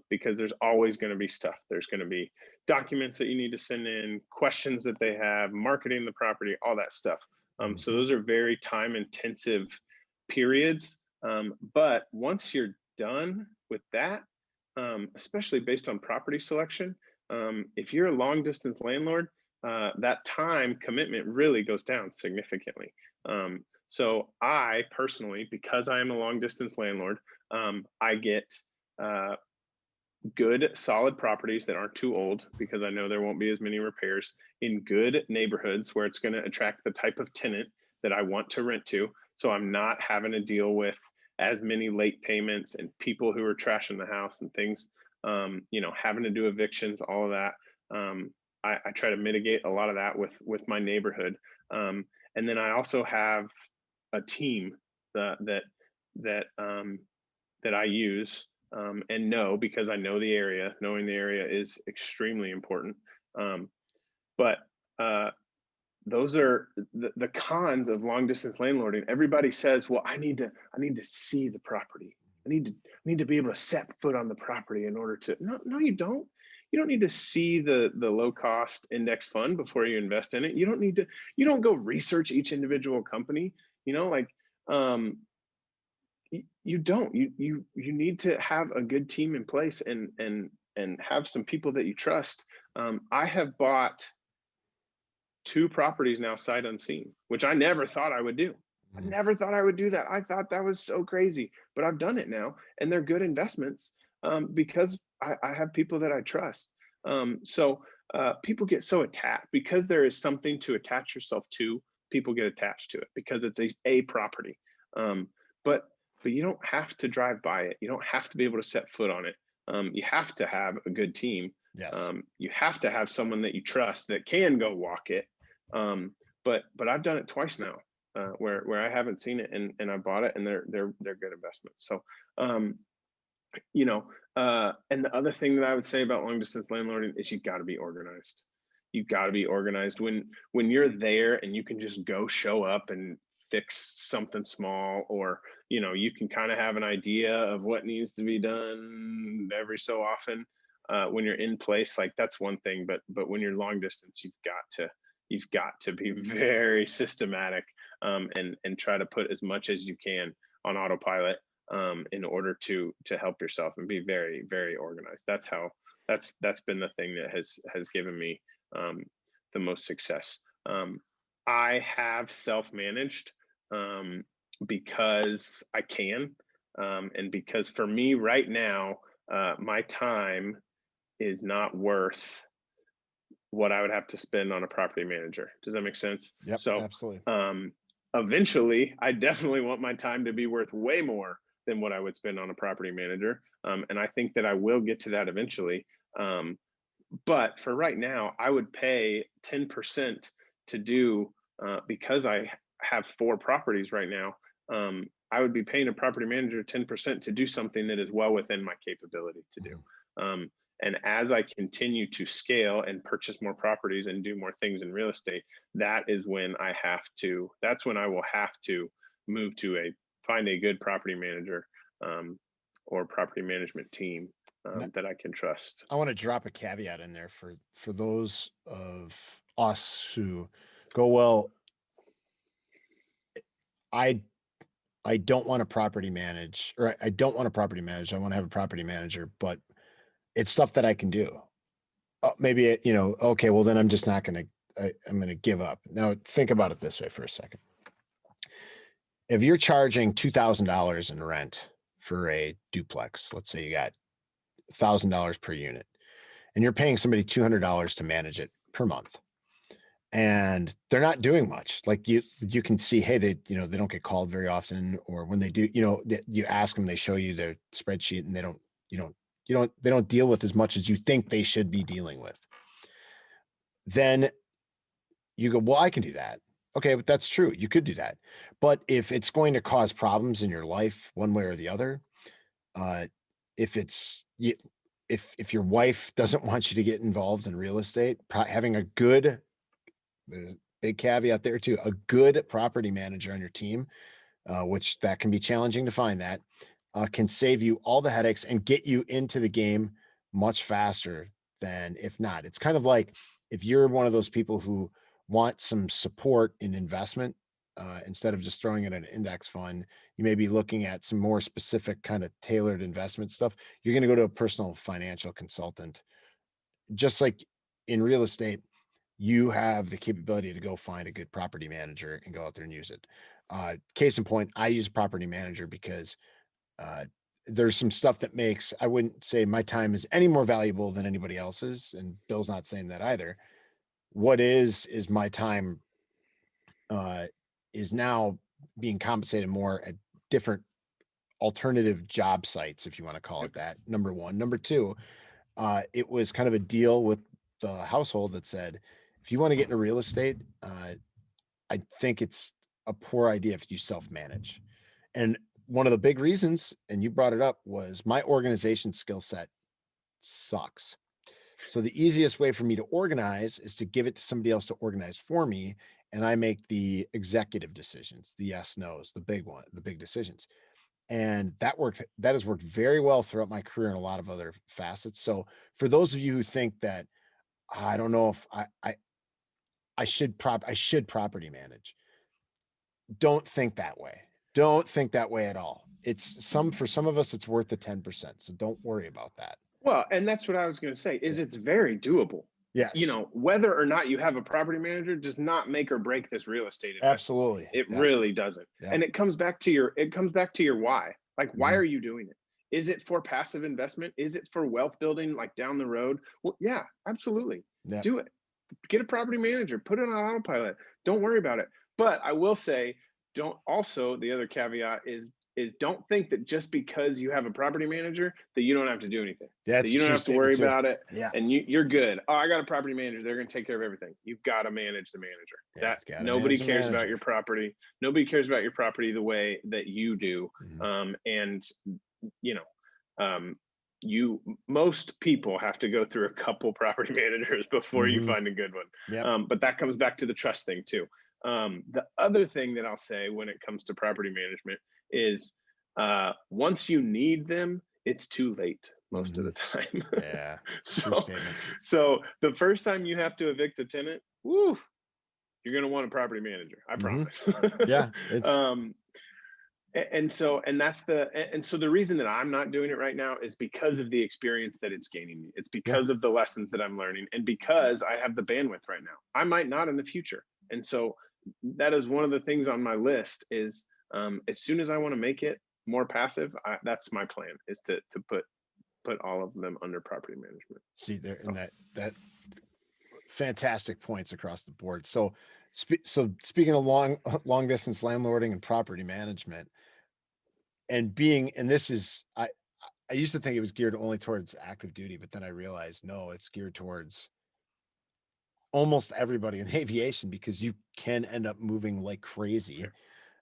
Because there's always going to be stuff. There's going to be documents that you need to send in, questions that they have, marketing the property, all that stuff. So those are very time intensive periods. But once you're done with that, especially based on property selection, if you're a long distance landlord, that time commitment really goes down significantly. So I personally, because I am a long distance landlord, I get good solid properties that aren't too old, because I know there won't be as many repairs, in good neighborhoods where it's going to attract the type of tenant that I want to rent to. So I'm not having to deal with as many late payments and people who are trashing the house and things, having to do evictions, all of that. I try to mitigate a lot of that with my neighborhood. And then I also have a team that I use and know, because I know the area. Knowing the area is extremely important. But those are the cons of long distance landlording. Everybody says, "Well, I need to see the property. I need to be able to set foot on the property in order to." No, you don't. You don't need to see the low cost index fund before you invest in it. You don't need to. You don't go research each individual company. You don't. You need to have a good team in place and have some people that you trust. I have bought 2 properties now sight unseen, which I never thought I would do. I never thought I would do that. I thought that was so crazy, but I've done it now, and they're good investments because I have people that I trust. So people get so attached because there is something to attach yourself to. People get attached to it because it's a property. But you don't have to drive by it. You don't have to be able to set foot on it. You have to have a good team. Yes. You have to have someone that you trust that can go walk it. But I've done it twice now, where I haven't seen it and I bought it, and they're good investments. So, and the other thing that I would say about long distance landlording is you got to be organized. You got to be organized when you're there and you can just go show up and fix something small, or you can kind of have an idea of what needs to be done every so often. When you're in place, like, that's one thing, but when you're long distance, you've got to be very systematic, and try to put as much as you can on autopilot, in order to help yourself and be very, very organized. That's been the thing that has given me the most success. I have self-managed because I can, and because for me right now, my time is not worth what I would have to spend on a property manager. Does that make sense? Yep, So absolutely. Eventually, I definitely want my time to be worth way more than what I would spend on a property manager. And I think that I will get to that eventually. But for right now, I would pay 10% to do, because I have 4 properties right now. I would be paying a property manager 10% to do something that is well within my capability to do. And as I continue to scale and purchase more properties and do more things in real estate, that's when I will have to move to find a good property manager, or property management team, that I can trust. I want to drop a caveat in there for those of us who go, well, I don't want to property manage, or I don't want to property manage. I want to have a property manager, but it's stuff that I can do. Maybe, okay, well then I'm just not going to, I'm going to give up. Now think about it this way for a second. If you're charging $2,000 in rent for a duplex, let's say you got $1,000 per unit, and you're paying somebody $200 to manage it per month, and they're not doing much. Like you can see, hey, they don't get called very often, or when they do, you ask them, they show you their spreadsheet, and they don't deal with as much as you think they should be dealing with. Then you go, well, I can do that. Okay, but that's true. You could do that. But if it's going to cause problems in your life one way or the other, uh, if it's if your wife doesn't want you to get involved in real estate, having a good, big caveat there too, a good property manager on your team, which that can be challenging to find, that can save you all the headaches and get you into the game much faster than if not. It's kind of like if you're one of those people who want some support in investment, instead of just throwing it in an index fund, you may be looking at some more specific kind of tailored investment stuff. You're going to go to a personal financial consultant. Just like in real estate, you have the capability to go find a good property manager and go out there and use it. Case in point, I use a property manager because uh, there's some stuff that makes, I wouldn't say my time is any more valuable than anybody else's. And Bill's not saying that either. What is my time uh, is now being compensated more at different alternative job sites, if you want to call it that. Number one. Number two, it was kind of a deal with the household that said, if you want to get into real estate, I think it's a poor idea if you self-manage. And one of the big reasons, and you brought it up, was my organization skill set sucks. So the easiest way for me to organize is to give it to somebody else to organize for me. And I make the executive decisions, the yes, no's, the big decisions. And that has worked very well throughout my career in a lot of other facets. So for those of you who think that, I don't know if I should property manage, don't think that way. Don't think that way at all. For some of us, it's worth the 10%. So don't worry about that. Well, and that's what I was going to say, is it's very doable. Yes. Whether or not you have a property manager does not make or break this real estate investment. Absolutely. It really doesn't. And it comes back to your why. Like, why are you doing it? Is it for passive investment? Is it for wealth building, like down the road? Well, yeah, absolutely. Do it. Get a property manager, put it on autopilot. Don't worry about it. But I will say, the other caveat is don't think that just because you have a property manager that you don't have to do anything. That you don't have to worry about it. Yeah. And you're good. Oh, I got a property manager. They're going to take care of everything. You've got to manage the manager. Nobody cares about your property. Nobody cares about your property the way that you do. Most people have to go through a couple property managers before you find a good one. But that comes back to the trust thing too. The other thing that I'll say when it comes to property management is once you need them, it's too late most of the time. Yeah. So the first time you have to evict a tenant, you're going to want a property manager. I promise. Yeah. So the reason that I'm not doing it right now is because of the experience that it's gaining me. It's because of the lessons that I'm learning, and because I have the bandwidth right now. I might not in the future. And so that is one of the things on my list is as soon as I want to make it more passive, that's my plan, is to put all of them under property management. See there, and that fantastic points across the board. So speaking of long distance landlording and property management, and this is, I used to think it was geared only towards active duty, but then I realized, no, it's geared towards almost everybody in aviation, because you can end up moving like crazy,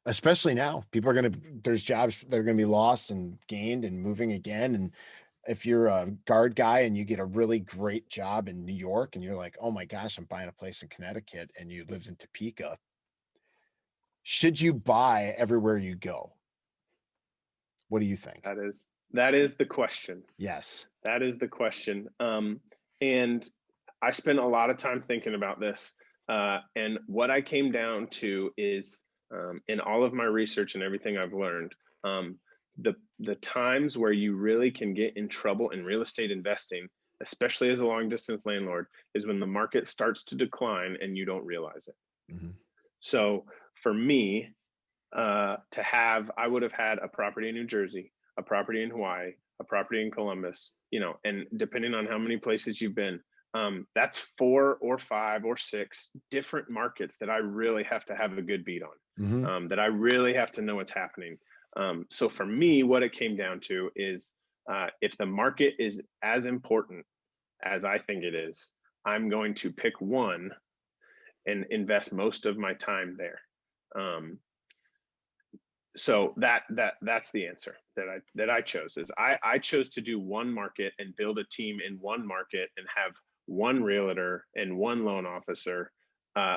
especially now. There's jobs that are going to be lost and gained and moving again. And if you're a guard guy and you get a really great job in New York and you're like, oh my gosh, I'm buying a place in Connecticut, and you lived in Topeka, should you buy everywhere you go? What do you think? That is the question. Yes. That is the question. And I spent a lot of time thinking about this. And what I came down to is, in all of my research and everything I've learned, the times where you really can get in trouble in real estate investing, especially as a long distance landlord, is when the market starts to decline and you don't realize it. So for me, I would have had a property in New Jersey, a property in Hawaii, a property in Columbus, and depending on how many places you've been, that's 4 or 5 or 6 different markets that I really have to have a good beat on, that I really have to know what's happening. So for me, what it came down to is if the market is as important as I think it is, I'm going to pick one and invest most of my time there. So that's the answer that I chose. Is I chose to do one market and build a team in one market and have one realtor and one loan officer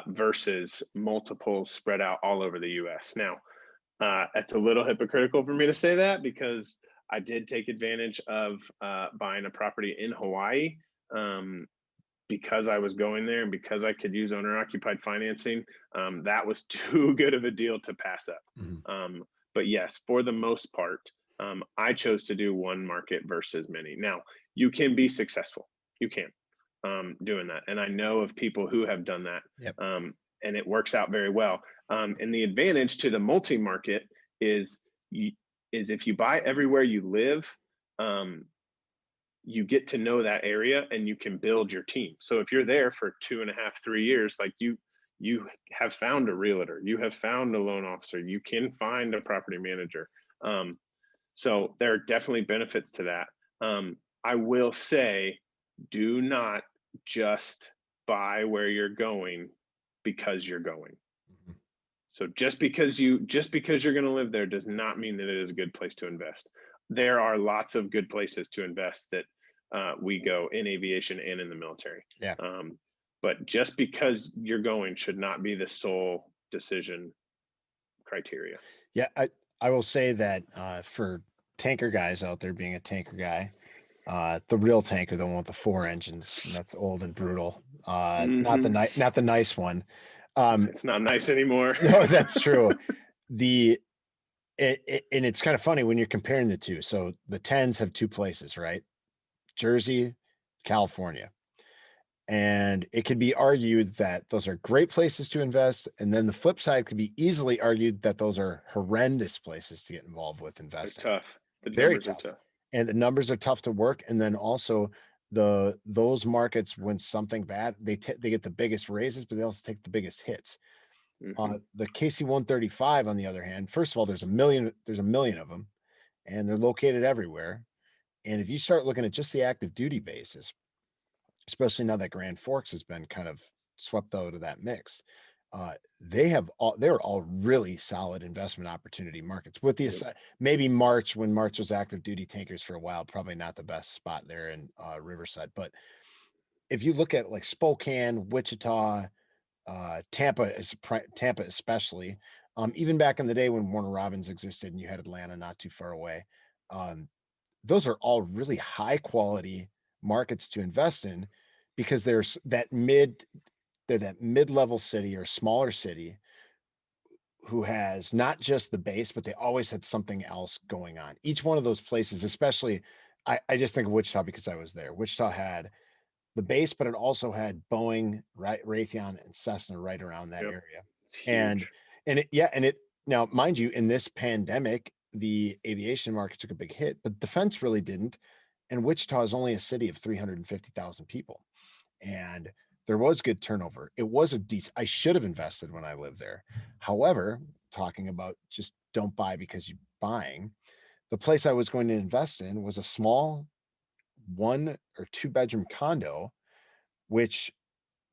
versus multiple spread out all over the U.S. Now, it's a little hypocritical for me to say that because I did take advantage of buying a property in Hawaii because I was going there and because I could use owner occupied financing. That was too good of a deal to pass up. But yes, for the most part, I chose to do one market versus many. Now, you can be successful. You can doing that. And I know of people who have done that. Yep. And it works out very well. And the advantage to the multi-market is if you buy everywhere you live, you get to know that area and you can build your team. So if you're there for 2.5, 3 years, like you have found a realtor, you have found a loan officer, you can find a property manager. So there are definitely benefits to that. I will say, do not just buy where you're going because you're going. So just because you're going to live there does not mean that it is a good place to invest. There are lots of good places to invest that we go in aviation and in the military. Yeah. But just because you're going should not be the sole decision criteria. Yeah, I will say that for tanker guys out there, being a tanker guy, the real tanker, the one with the 4 engines, and that's old and brutal. Not the nice one. It's not nice anymore. No, that's true. And it's kind of funny when you're comparing the two. So the 10s have 2 places, right? Jersey, California. And it could be argued that those are great places to invest. And then the flip side could be easily argued that those are horrendous places to get involved with investing. They're tough. The Very numbers tough. are tough. And the numbers are tough to work. And then also those markets, when something bad, they get the biggest raises, but they also take the biggest hits. The KC 135, on the other hand, first of all, there's a million of them, and they're located everywhere. And if you start looking at just the active duty basis, especially now that Grand Forks has been kind of swept out of that mix, they're all really solid investment opportunity markets. With the maybe March, when March was active duty tankers for a while, probably not the best spot there in Riverside. But if you look at like Spokane, Wichita, Tampa especially, even back in the day when Warner Robins existed and you had Atlanta not too far away, those are all really high quality markets to invest in because there's that mid-level city or smaller city who has not just the base, but they always had something else going on. Each one of those places, especially, I just think of Wichita because I was there. Wichita had the base, but it also had Boeing, right, Raytheon, and Cessna right around that area. And it now, mind you, in this pandemic, the aviation market took a big hit, but defense really didn't. And Wichita is only a city of 350,000 people. And there was good turnover. It was a decent, I should have invested when I lived there. However, talking about just don't buy because you're buying, the place I was going to invest in was a small 1 or 2 bedroom condo, which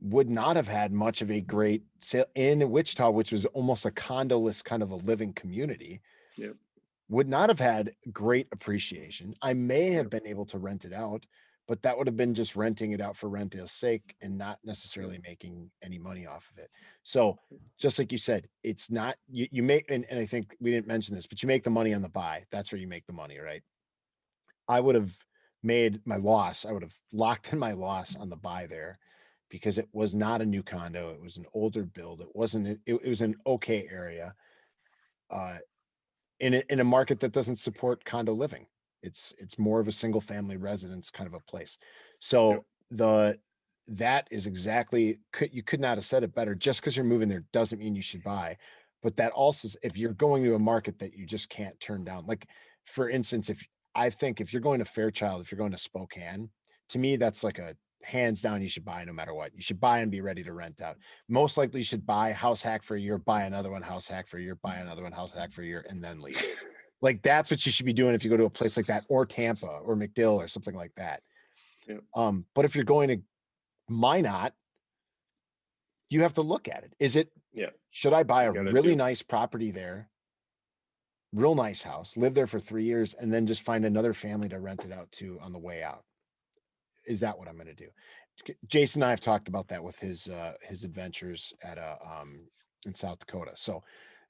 would not have had much of a great sale in Wichita, which was almost a condoless kind of a living community. Yep. Would not have had great appreciation. I may have been able to rent it out, but that would have been just renting it out for rental's sake and not necessarily making any money off of it. So just like you said, it's not, you make, and I think we didn't mention this, but you make the money on the buy. That's where you make the money, right? I would have made my loss. I would have locked in my loss on the buy there because it was not a new condo. It was an older build. It wasn't, it was an okay area. In a market that doesn't support condo living. It's more of a single family residence kind of a place. So that is exactly, you could not have said it better. Just because you're moving there doesn't mean you should buy. But that also, if you're going to a market that you just can't turn down, like for instance, if you're going to Fairchild, if you're going to Spokane, to me, that's like a hands down, you should buy no matter what. You should buy and be ready to rent out. Most likely you should buy house hack for a year, buy another one, house hack for a year, buy another one, house hack for a year, and then leave. Like that's what you should be doing if you go to a place like that, or Tampa or McDill or something like that. Yeah. But if you're going to Minot, you have to look at it. Yeah. Should I buy a You gotta really do. nice property there, real nice house, live there for 3 years, and then just find another family to rent it out to on the way out? Is that what I'm going to do? Jason and I have talked about that with his adventures at in South Dakota. So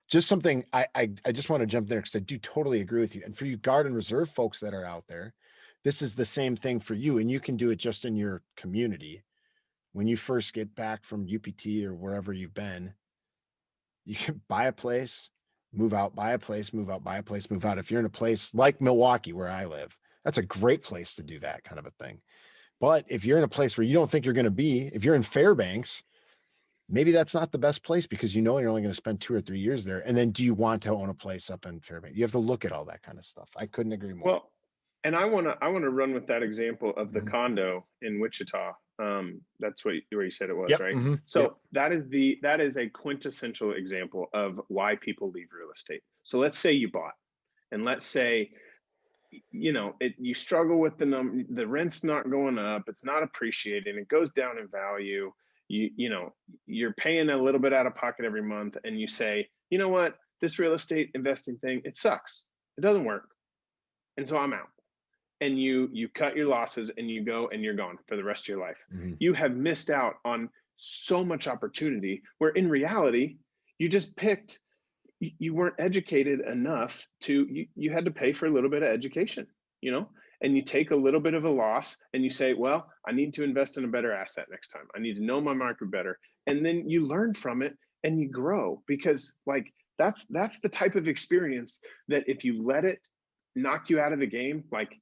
just something I just want to jump there because I do totally agree with you. And for you garden reserve folks that are out there, this is the same thing for you, and you can do it just in your community. When you first get back from UPT or wherever you've been, you can buy a place, move out, buy a place, move out, buy a place, move out. If you're in a place like Milwaukee, where I live, that's a great place to do that kind of a thing. But if you're in a place where you don't think you're going to be, if you're in Fairbanks, maybe that's not the best place because you know you're only going to spend 2 or 3 years there. And then do you want to own a place up in Fairbanks? You have to look at all that kind of stuff. I couldn't agree more. Well, and I want to run with that example of the Mhm. condo in Wichita. That's where you said it was, Yep. right? Mhm. So Yep. that is a quintessential example of why people leave real estate. So let's say you bought, and let's say you struggle with the rent's not going up, it's not appreciating, it goes down in value. You're paying a little bit out of pocket every month, and you say, you know what, this real estate investing thing, it sucks, it doesn't work, and so I'm out. And you cut your losses and you go and you're gone for the rest of your life. Mhm. You have missed out on so much opportunity, where in reality you just picked, you weren't educated enough you had to pay for a little bit of education, and you take a little bit of a loss and you say, well, I need to invest in a better asset next time, I need to know my market better, and then you learn from it and you grow, because like that's the type of experience that if you let it knock you out of the game, like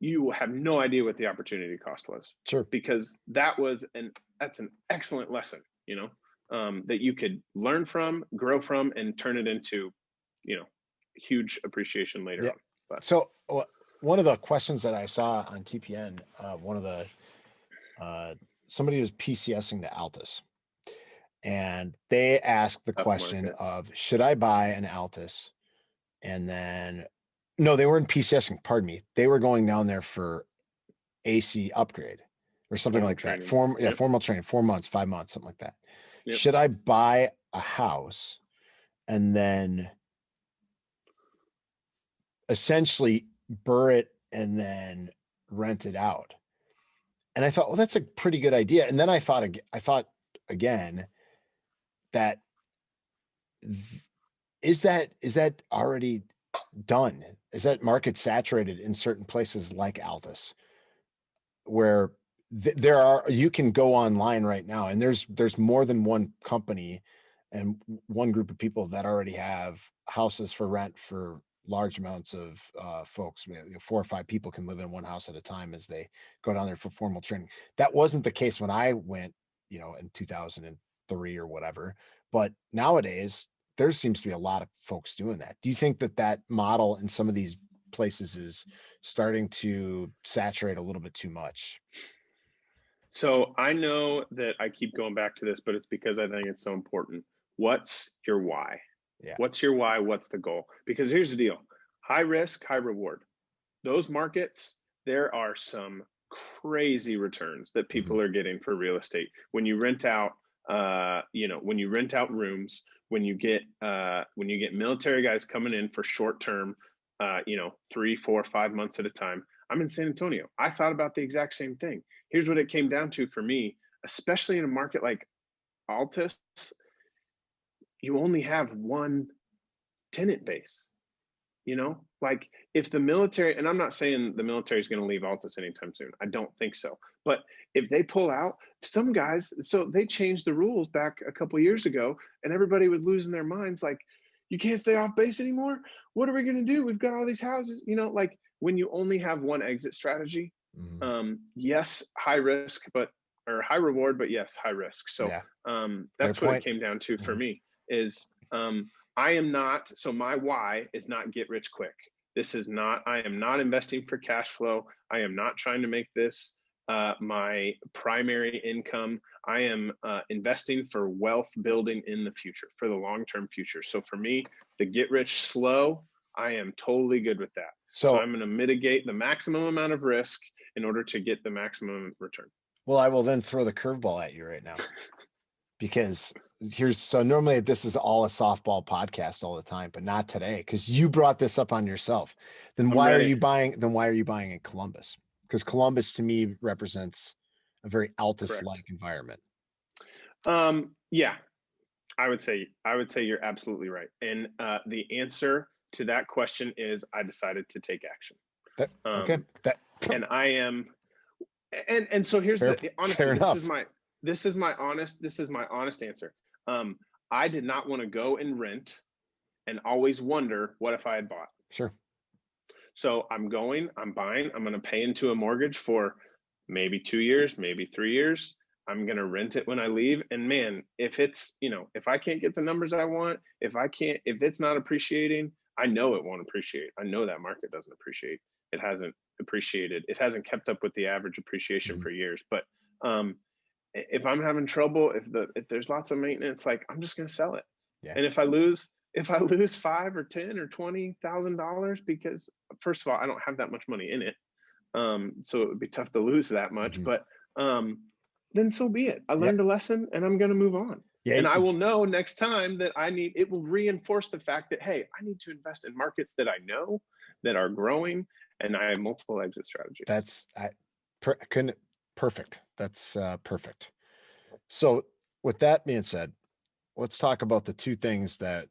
you will have no idea what the opportunity cost was, Sure. because that's an excellent lesson, that you could learn from, grow from, and turn it into, huge appreciation later Yeah. on. But So one of the questions that I saw on TPN, one of the somebody was PCSing to Altus, and they asked the tough question market. of, should I buy an Altus? And then, no, they weren't PCSing, pardon me. They were going down there for AC upgrade or something Formal like that. training. Yep. Formal training, 4 months, 5 months, something like that. Yep. Should I buy a house and then essentially burr it and then rent it out? And I thought, well, that's a pretty good idea. And then I thought again that is that already done? Is that market saturated in certain places like Altus, where you can go online right now and there's more than one company and one group of people that already have houses for rent for large amounts of folks. 4 or 5 people can live in one house at a time as they go down there for formal training. That wasn't the case when I went, in 2003 or whatever. But nowadays, there seems to be a lot of folks doing that. Do you think that model in some of these places is starting to saturate a little bit too much? So I know that I keep going back to this, but it's because I think it's so important. What's your why? Yeah. What's your why? What's the goal? Because here's the deal: high risk, high reward. Those markets, there are some crazy returns that people Mhm. are getting for real estate. When you rent out, when you rent out rooms, when you get military guys coming in for short term, 3, 4, 5 months at a time. I'm in San Antonio. I thought about the exact same thing. Here's what it came down to for me, especially in a market like Altus. You only have one tenant base. Like if the military, and I'm not saying the military is going to leave Altus anytime soon, I don't think so, but if they pull out, some guys, so they changed the rules back a couple of years ago, and everybody was losing their minds, like, you can't stay off base anymore, what are we going to do, we've got all these houses, like when you only have one exit strategy. Mhm. Yes, high risk, or high reward, but yes, high risk. So Yeah. Fair that's what it point. came down to for Mhm. me, is I am not, so my why is not get rich quick. I am not investing for cash flow. I am not trying to make this my primary income. I am investing for wealth building in the future, for the long-term future. So for me, the get rich slow, I am totally good with that. So I'm going to mitigate the maximum amount of risk in order to get the maximum return. Well, I will then throw the curveball at you right now, because normally this is all a softball podcast all the time, but not today, because you brought this up on yourself. Then why are you buying in Columbus? Because Columbus to me represents a very Altus-like environment. Yeah, I would say you're absolutely right. And the answer to that question is I decided to take action. And I am, and so here's honestly, this is my honest answer. I did not want to go and rent and always wonder, what if I had bought? Sure. So I'm buying, I'm going to pay into a mortgage for maybe 2 years, maybe 3 years. I'm going to rent it when I leave. And man, if it's, if I can't get the numbers I want, if it's not appreciating, I know it won't appreciate. I know that market doesn't appreciate. It hasn't appreciated. It hasn't kept up with the average appreciation for years. But if I'm having trouble, if there's lots of maintenance, like, I'm just going to sell it. Yeah. And if I lose $5 or $10 or $20,000, because first of all, I don't have that much money in it. So it would be tough to lose that much, but then so be it. I learned a lesson and I'm going to move on. Yeah, and I will know next time that it will reinforce the fact that, hey, I need to invest in markets that I know that are growing, and I have multiple exit strategies. Perfect. That's perfect. So with that being said, let's talk about the two things that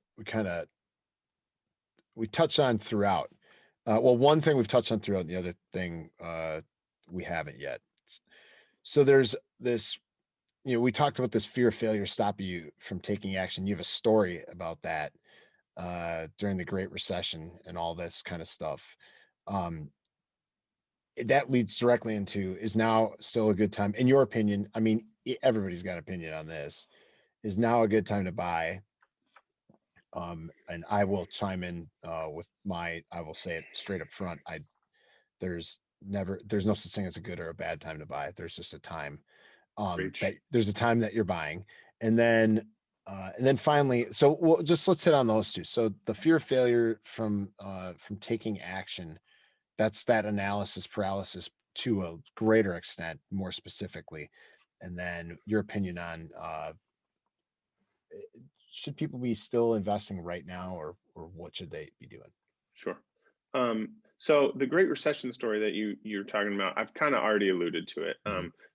we touched on throughout. Well, one thing we've touched on throughout, and the other thing we haven't yet. So there's this, we talked about this fear of failure stopping you from taking action. You have a story about that during the Great Recession and all this kind of stuff. That leads directly into, is now still a good time, in your opinion? I mean, everybody's got an opinion on this. Is now a good time to buy? And I will chime in with I will say it straight up front. There's no such thing as a good or a bad time to buy. There's just a time. There's a time that you're buying, and then finally, so let's hit on those two. So the fear of failure from taking action, that's that analysis paralysis to a greater extent, more specifically, and then your opinion on should people be still investing right now, or what should they be doing? Sure. So the Great Recession story that you're talking about, I've kind of already alluded to it.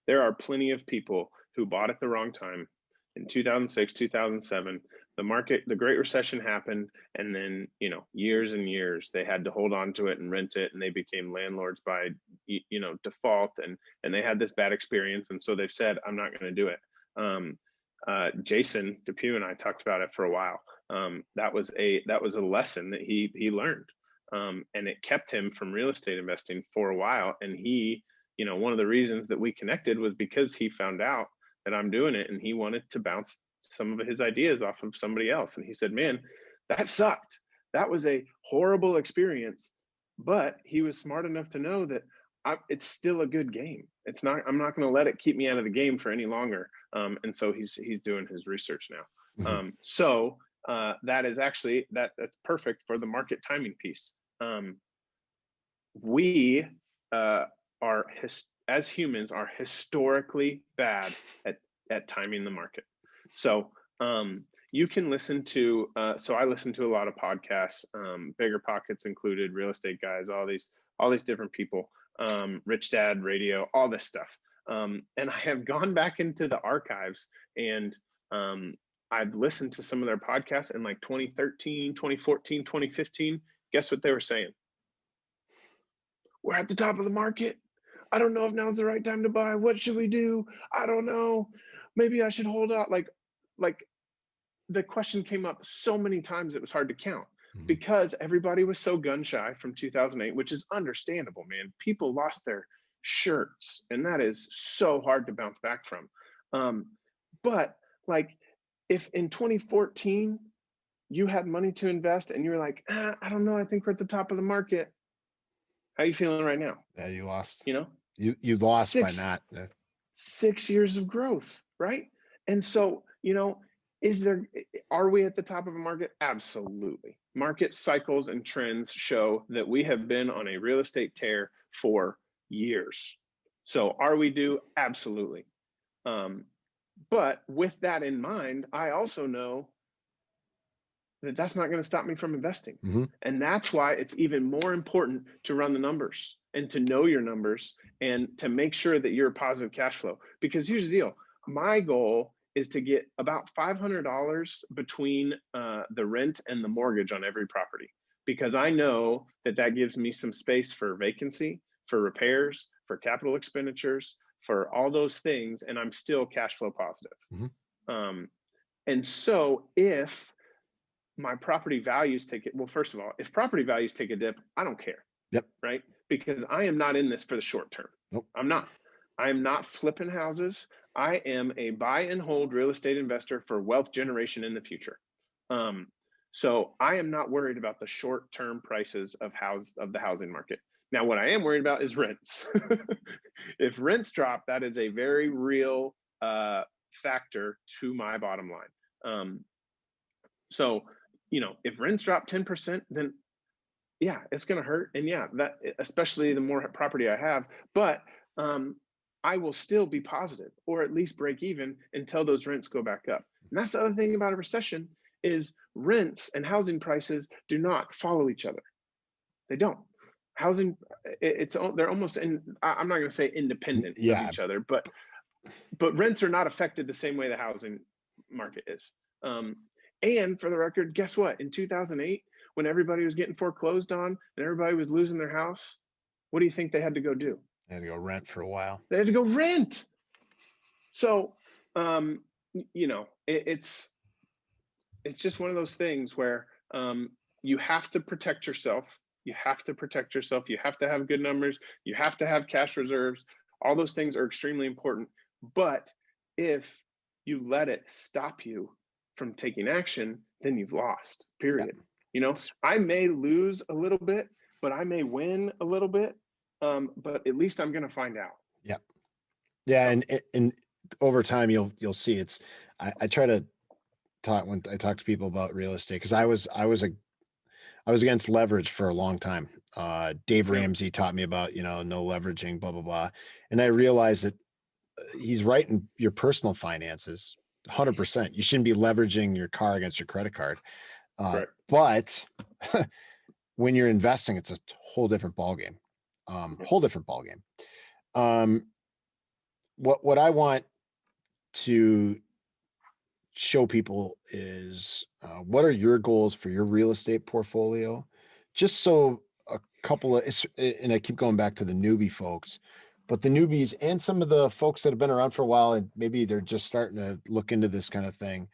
There are plenty of people who bought at the wrong time in 2006, 2007. The Great Recession happened, and then, years and years they had to hold on to it and rent it, and they became landlords by, default, and they had this bad experience, and so they've said, I'm not going to do it. Jason Depew and I talked about it for a while. That was a lesson that he learned, and it kept him from real estate investing for a while. And he, one of the reasons that we connected was because he found out that I'm doing it, and he wanted to bounce some of his ideas off of somebody else. And he said, man, that sucked. That was a horrible experience. But he was smart enough to know that it's still a good game. I'm not going to let it keep me out of the game for any longer. And so he's doing his research now. So that is actually, that's perfect for the market timing piece. We as humans are historically bad at timing the market. So you can listen to, so I listen to a lot of podcasts, Bigger Pockets included, Real Estate Guys, all these different people, Rich Dad Radio, all this stuff. And I have gone back into the archives, and I've listened to some of their podcasts in like 2013, 2014, 2015. Guess what they were saying? We're at the top of the market. I don't know if now's the right time to buy. What should we do? I don't know. Maybe I should hold out. Like the question came up so many times it was hard to count, because everybody was so gun shy from 2008, which is understandable, man. People lost their shirts, and that is so hard to bounce back from. But like, if in 2014 you had money to invest and you're like, I don't know, I think we're at the top of the market. How are you feeling right now? Yeah, you lost. You know, You lost by six not. 6 years of growth, right? And so, are we at the top of a market? Absolutely. Market cycles and trends show that we have been on a real estate tear for years. So are we due? Absolutely. But with that in mind, I also know that that's not going to stop me from investing. Mm-hmm. And that's why it's even more important to run the numbers and to know your numbers and to make sure that you're a positive cash flow. Because here's the deal. My goal is to get about $500 between the rent and the mortgage on every property, because I know that that gives me some space for vacancy, for repairs, for capital expenditures, for all those things, and I'm still cash flow positive. Mm-hmm. And so if my property values take it, well, first of all, if property values take a dip, I don't care. Yep. Right? Because I am not in this for the short term. Nope. I'm not. I am not flipping houses. I am a buy and hold real estate investor for wealth generation in the future. So I am not worried about the short term prices of the housing market. Now, what I am worried about is rents. If rents drop, that is a very real factor to my bottom line. So, if rents drop 10%, then yeah, it's going to hurt. And yeah, that, especially the more property I have, but I will still be positive, or at least break even until those rents go back up. And that's the other thing about a recession is rents and housing prices do not follow each other. They don't. Housing, they're almost, I'm not going to say independent of each other, but rents are not affected the same way the housing market is. And for the record, guess what? In 2008, when everybody was getting foreclosed on and everybody was losing their house, what do you think they had to go do? They had to go rent for a while. They had to go rent. So, it's just one of those things where you have to protect yourself. You have to protect yourself. You have to have good numbers. You have to have cash reserves. All those things are extremely important. But if you let it stop you from taking action, then you've lost, period. Yeah. I may lose a little bit, but I may win a little bit. But at least I'm going to find out. Yeah. Yeah. And over time, you'll see I try to talk when I talk to people about real estate, because I was against leverage for a long time. Dave Ramsey taught me about, no leveraging, blah, blah, blah. And I realized that he's right in your personal finances, 100%. You shouldn't be leveraging your car against your credit card. Right. But when you're investing, it's a whole different ballgame. Whole different ballgame. What I want to show people is what are your goals for your real estate portfolio? Just so a couple of, and I keep going back to the newbie folks, but the newbies and some of the folks that have been around for a while and maybe they're just starting to look into this kind of thing.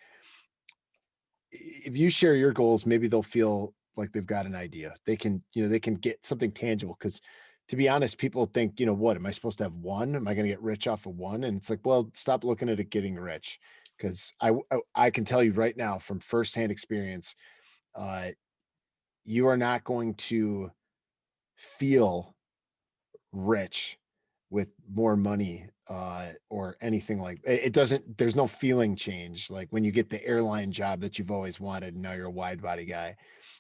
If you share your goals, maybe they'll feel like they've got an idea. They can get something tangible, because to be honest, people think, what am I supposed to have one? Am I going to get rich off of one? And it's like, well, stop looking at it getting rich. Because I can tell you right now from firsthand experience, you are not going to feel rich with more money or anything like it. There's no feeling change. Like when you get the airline job that you've always wanted, and now you're a wide body guy,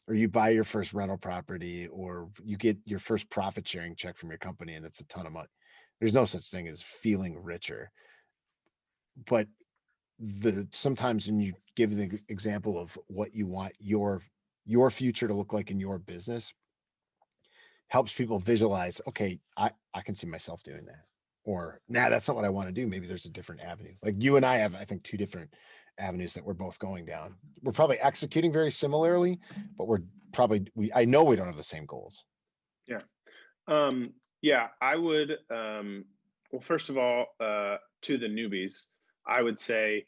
or you buy your first rental property, or you get your first profit sharing check from your company and it's a ton of money. There's no such thing as feeling richer. But sometimes when you give the example of what you want your future to look like in your business, helps people visualize, okay, I can see myself doing that. Or, nah, that's not what I want to do. Maybe there's a different avenue. Like you and I have, I think, two different avenues that we're both going down. We're probably executing very similarly, but I know we don't have the same goals. Yeah. Yeah, I would, well, first of all, to the newbies, I would say,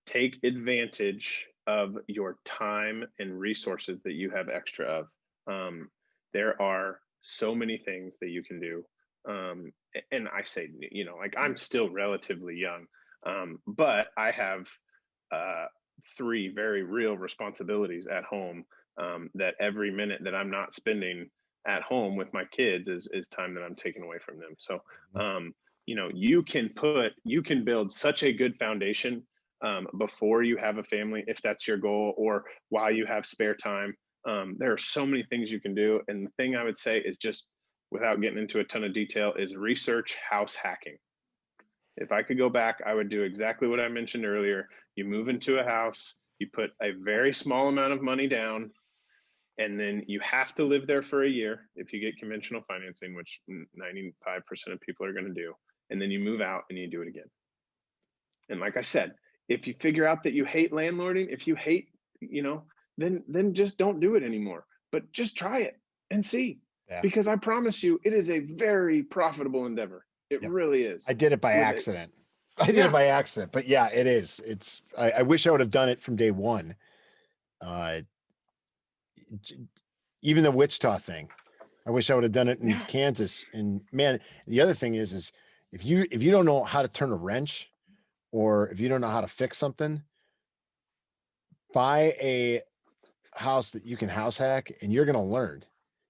take advantage of your time and resources that you have extra of. There are so many things that you can do. And I say, like I'm still relatively young, but I have three very real responsibilities at home, that every minute that I'm not spending at home with my kids is time that I'm taking away from them. So, you can build such a good foundation, before you have a family, if that's your goal, or while you have spare time. There are so many things you can do. And the thing I would say is, just without getting into a ton of detail, is research house hacking. If I could go back, I would do exactly what I mentioned earlier. You move into a house, you put a very small amount of money down, and then you have to live there for a year if you get conventional financing, which 95% of people are going to do. And then you move out and you do it again. And like I said, if you figure out that you hate landlording, if you hate, then just don't do it anymore. But just try it and see, Yeah. because I promise you, it is a very profitable endeavor. It Yep. really is. I did it by accident. I did it by accident, but yeah, it is. I wish I would have done it from day one. Even the Wichita thing, I wish I would have done it in Kansas. And man, the other thing is if you don't know how to turn a wrench, or if you don't know how to fix something, buy a house that you can house hack, and you're going to learn.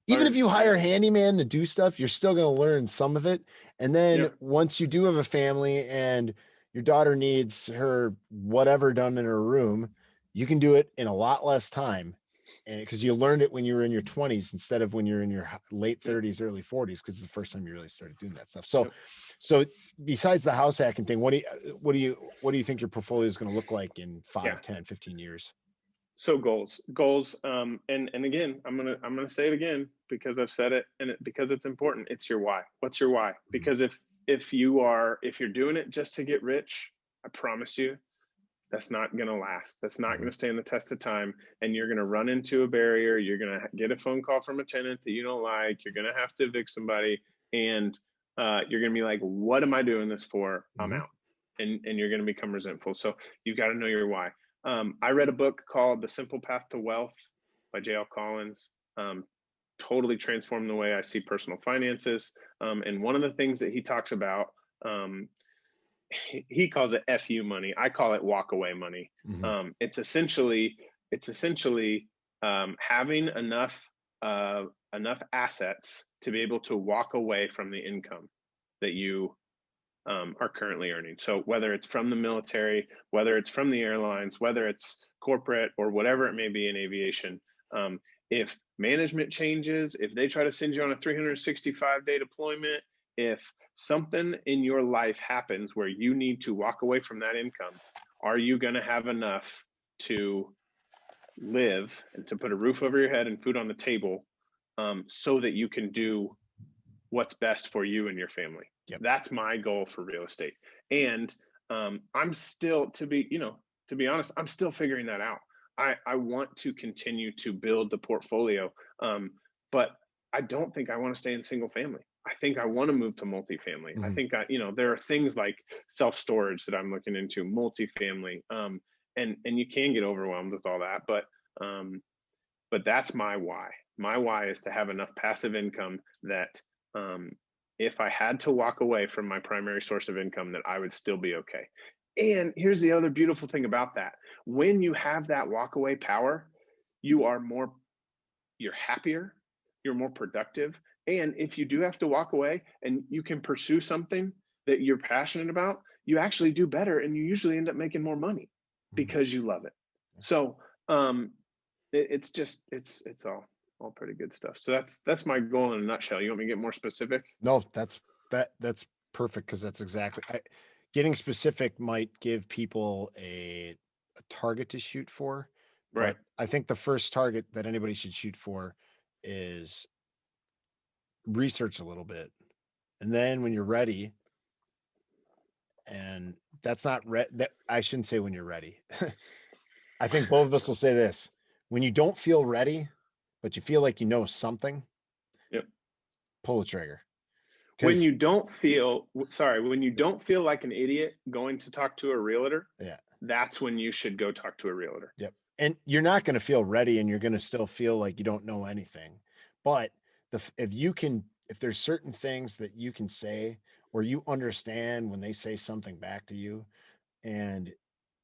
Even if you hire a handyman to do stuff, you're still going to learn some of it. And then once you do have a family and your daughter needs her whatever done in her room, you can do it in a lot less time. And because you learned it when you were in your 20s instead of when you're in your late 30s, early 40s, because it's the first time you really started doing that stuff. So besides the house hacking thing, what do you think your portfolio is going to look like in 5, 10, 15 years? So goals, and again, I'm gonna say it again, because I've said it, and because it's important. It's your why. What's your why? Because if you're doing it just to get rich, I promise you, that's not going to last. That's not going to stand the test of time. And you're going to run into a barrier. You're going to get a phone call from a tenant that you don't like. You're going to have to evict somebody. And you're going to be like, what am I doing this for? I'm out. And you're going to become resentful. So you've got to know your why. I read a book called The Simple Path to Wealth by J.L. Collins. Totally transformed the way I see personal finances. And one of the things that he talks about, he calls it FU money. I call it walk away money. It's essentially having enough assets to be able to walk away from the income that you are currently earning. So whether it's from the military, whether it's from the airlines, whether it's corporate, or whatever it may be in aviation, if management changes, if they try to send you on a 365-day deployment, if something in your life happens where you need to walk away from that income, are you going to have enough to live and to put a roof over your head and food on the table, so that you can do what's best for you and your family? That's my goal for real estate. And I'm still, to be honest, I'm still figuring that out. I want to continue to build the portfolio, but I don't think I want to stay in single family. I think I want to move to multifamily. I think there are things like self-storage that I'm looking into, multifamily, and you can get overwhelmed with all that, but that's my why. My why is to have enough passive income that, if I had to walk away from my primary source of income, that I would still be okay. And here's the other beautiful thing about that. When you have that walk-away power, you're happier, you're more productive. And if you do have to walk away and you can pursue something that you're passionate about, you actually do better, and you usually end up making more money because you love it. So it's all pretty good stuff. So that's my goal in a nutshell. You want me to get more specific? No, that's perfect, because that's exactly. Getting specific might give people a target to shoot for, Right. but I think the first target that anybody should shoot for is research a little bit, and then when you're ready, and that's not that I shouldn't say when you're ready. I think both of us will say this: when you don't feel ready, but you feel like you know something, pull the trigger. When you don't feel like an idiot going to talk to a realtor, that's when you should go talk to a realtor. Yep. And you're not going to feel ready, and you're going to still feel like you don't know anything. But if there's certain things that you can say, or you understand when they say something back to you, and